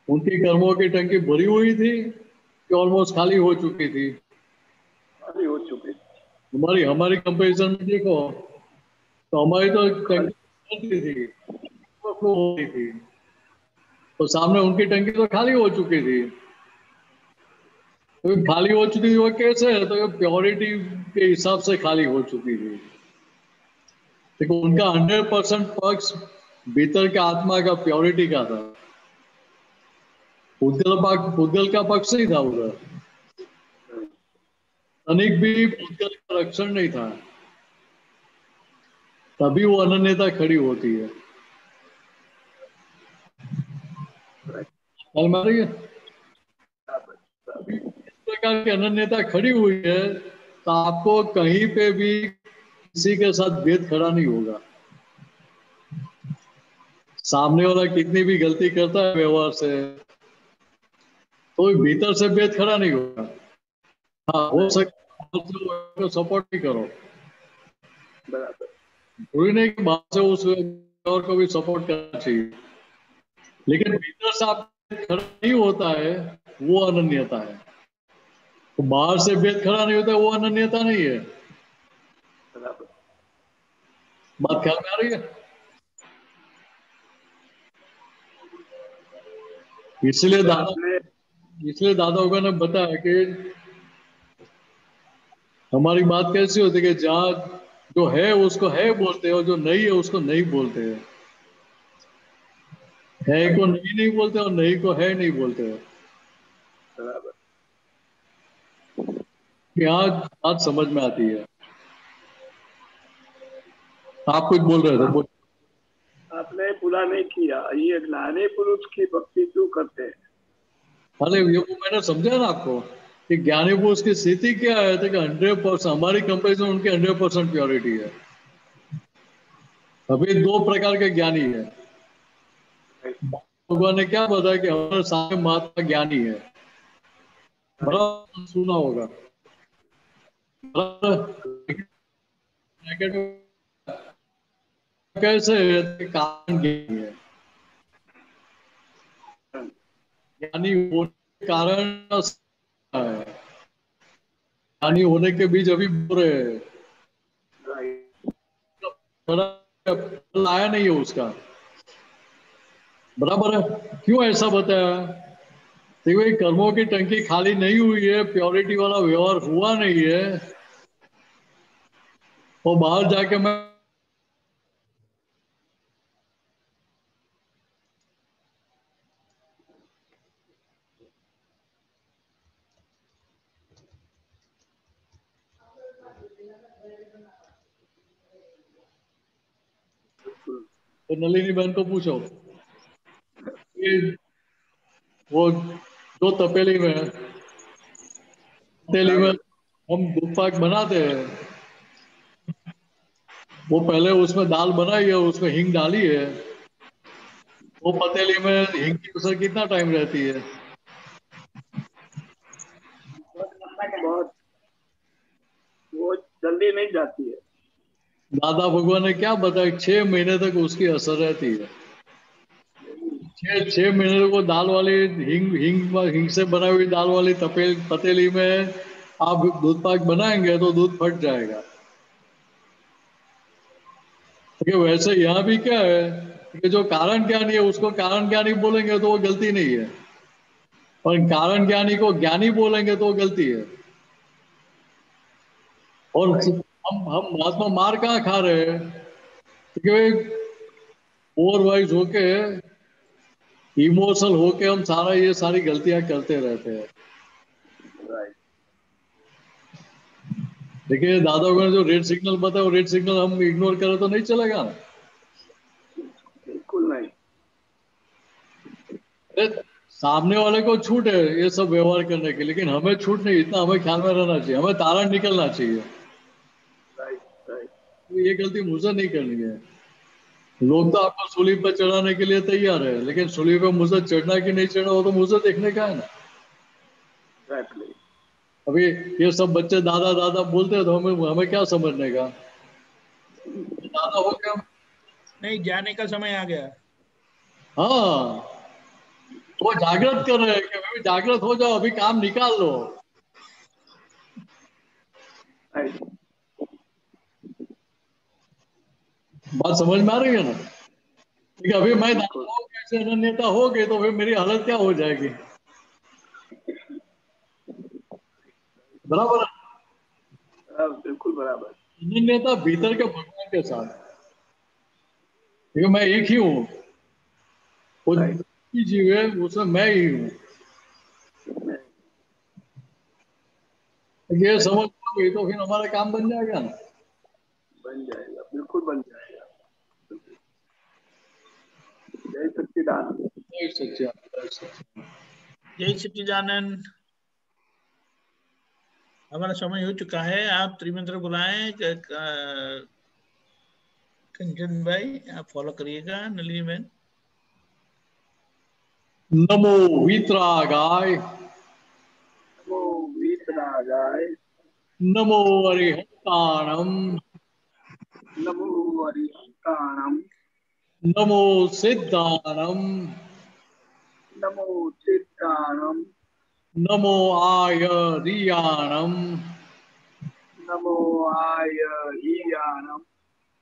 उनकी कर्मों की टंकी भरी हुई थी कि ऑलमोस्ट खाली हो चुकी थी? खाली हो चुकी थी। हमारी कंपैरिजन में देखो तो हमारी तो टंकी थी, होती थी, तो सामने उनकी टंकी तो खाली हो चुकी थी। तो खाली हो चुकी थी वो कैसे है? तो प्योरिटी के हिसाब से खाली हो चुकी थी। देखो उनका 100% पक्ष भीतर के आत्मा का प्योरिटी का था। पुद्गल का पक्ष नहीं था उधर। तनिक भी पुद्गल का रक्षण नहीं था, तभी वो अनन्यता खड़ी होती है। हमारी इस प्रकार की अनन्यता खड़ी हुई है तो आपको कहीं पे भी किसी के साथ भेद खड़ा नहीं होगा। सामने वाला कितनी भी गलती करता है व्यवहार से, तो भीतर से भेद खड़ा नहीं होगा। हाँ, हो सकता सपोर्ट नहीं करो, कोई नहीं कि बाहर से उस व्यवहार को भी सपोर्ट करना चाहिए, लेकिन भीतर से आप खड़ा नहीं होता है, वो अनन्यता है। तो बाहर से भेद खड़ा नहीं होता है, वो अनन्यता नहीं है। बात ख्याल में आ रही है? इसलिए दादा होगा ने बताया कि हमारी बात कैसी होती है कि जहाँ जो है उसको है बोलते हैं और जो नहीं है उसको नहीं बोलते हैं। है को नहीं बोलते और नहीं को है नहीं बोलते हैं। यहाँ बात समझ में आती है। आप कुछ बोल रहे थे? आपने पूरा नहीं किया। ये ज्ञानी पुरुष की भक्ति क्यों करते हैं? अरे ये वो मैंने समझा ना आपको कि ज्ञानी पुरुष की स्थिति क्या है, तो 100% हमारी कंपेरिजन उनकी 100% प्योरिटी है। अभी दो प्रकार के ज्ञानी है। भगवान ने क्या बताया कि हमारे सामने महात्मा ज्ञानी है, बड़ा सुना होगा। कैसे कारण ज्ञानी है, ज्ञानी होने के कारण है, ज्ञानी होने के बीच अभी बुरे आया नहीं है उसका। बराबर है? क्यों ऐसा बताया? देखो ये कर्मों की टंकी खाली नहीं हुई है, प्योरिटी वाला व्यवहार हुआ नहीं है, और बाहर जाके मैं तो नलिनी बहन को पूछो, ये वो जो तपेली में हम दूध पाक बनाते हैं, वो पहले उसमें दाल बनाई है, उसमें हींग डाली है, वो पतीली में हींग की असर कितना टाइम रहती है? बहुत, वो जल्दी नहीं जाती है। दादा भगवान ने क्या बताया? 6 महीने तक उसकी असर रहती है। 6 महीने को दाल वाली हींग से बनाई हुई दाल वाली पतीली में आप दूध पाक बनाएंगे तो दूध फट जाएगा। तो वैसे यहाँ भी क्या है कि जो कारण ज्ञानी है उसको कारण ज्ञानी बोलेंगे तो वो गलती नहीं है, और कारण ज्ञानी को ज्ञानी बोलेंगे तो वो गलती है। और हम महात्मा मार कहाँ खा रहे हैं? क्योंकि ओवरवाइज होके, इमोशनल होके हम ये सारी गलतियां करते रहते हैं। देखिए दादा को जो रेड सिग्नल बताया, वो रेड सिग्नल हम इग्नोर करें तो नहीं चलेगा ना। बिल्कुल नहीं। सामने वाले को छूट है ये सब व्यवहार करने की, लेकिन हमें छूट नहीं। इतना हमें ख्याल में रहना चाहिए, हमें तारण निकलना चाहिए। तो ये गलती मुझे नहीं करनी है। लोग तो आपको सूली पर चढ़ाने के लिए तैयार है, लेकिन सूली पे मुझे चढ़ना कि नहीं चढ़ना वो तो मुझे देखने का है ना। अभी ये सब बच्चे दादा दादा बोलते हैं तो हमें क्या समझने का? दादा हो गया, नहीं जाने का समय आ गया। हाँ, वो जागृत कर रहे हैं कि भाई जागृत हो जाओ, अभी काम निकाल लो। बात समझ में आ रही है ना? ठीक है, अभी मैं कैसे अनन्यता हो गई तो फिर मेरी हालत क्या हो जाएगी? बराबर है? बिल्कुल बराबर। अनन्यता भीतर के भगवान के साथ, क्योंकि मैं एक ही हूँ, वो जीव है उसमें मैं ही हूँ। ये समझ गई तो फिर हमारा काम बन जाएगा ना। बन जाएगा, बिल्कुल बन जाएगा। जय सच्चिदानंद। जय सच्चिदानंद। जय सच्चिदानंद। हमारा समय हो चुका है। आप त्रिमंत्र बुलाएं। कंचन भाई आप फॉलो करिएगा। नलिनी बहन। नमो वीतरागाय, नमो वीतरागाय, नमो अरिहंताणम, नमो अरिहंताणम, नमो सिद्धाणम, नमो सिद्धाणम, नमो आयरियाणम, नमो आयरियाणम,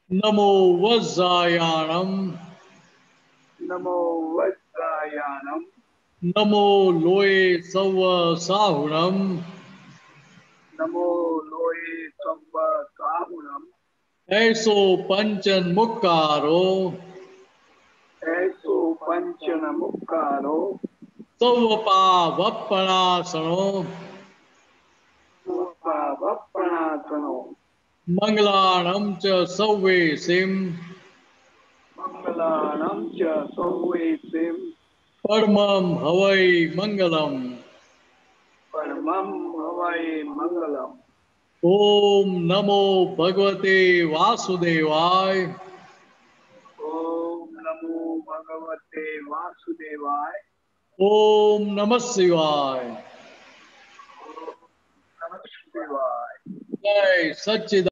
नमो वज्रायाणम, नमो वज्रायाणम, नमो लोये सव साहुणम, नमो लोये सव्व साहुणम, ऐसो पंचन मुक्कारो, ऐसो पंचन मुक्कारो, सवपावपणासनो, वप्पणासनो, मंगलाणं च सव्वेसिं, मंगलानं च सौवेसिं, परमं हवै मंगलम्। परमं हवै मंगलम्। ओम नमो भगवते वासुदेवाय, ओम नमो भगवते वासुदेवाय, ओम नमः शिवाय, ओम नमः शिवाय। जय सच्चिदानंद।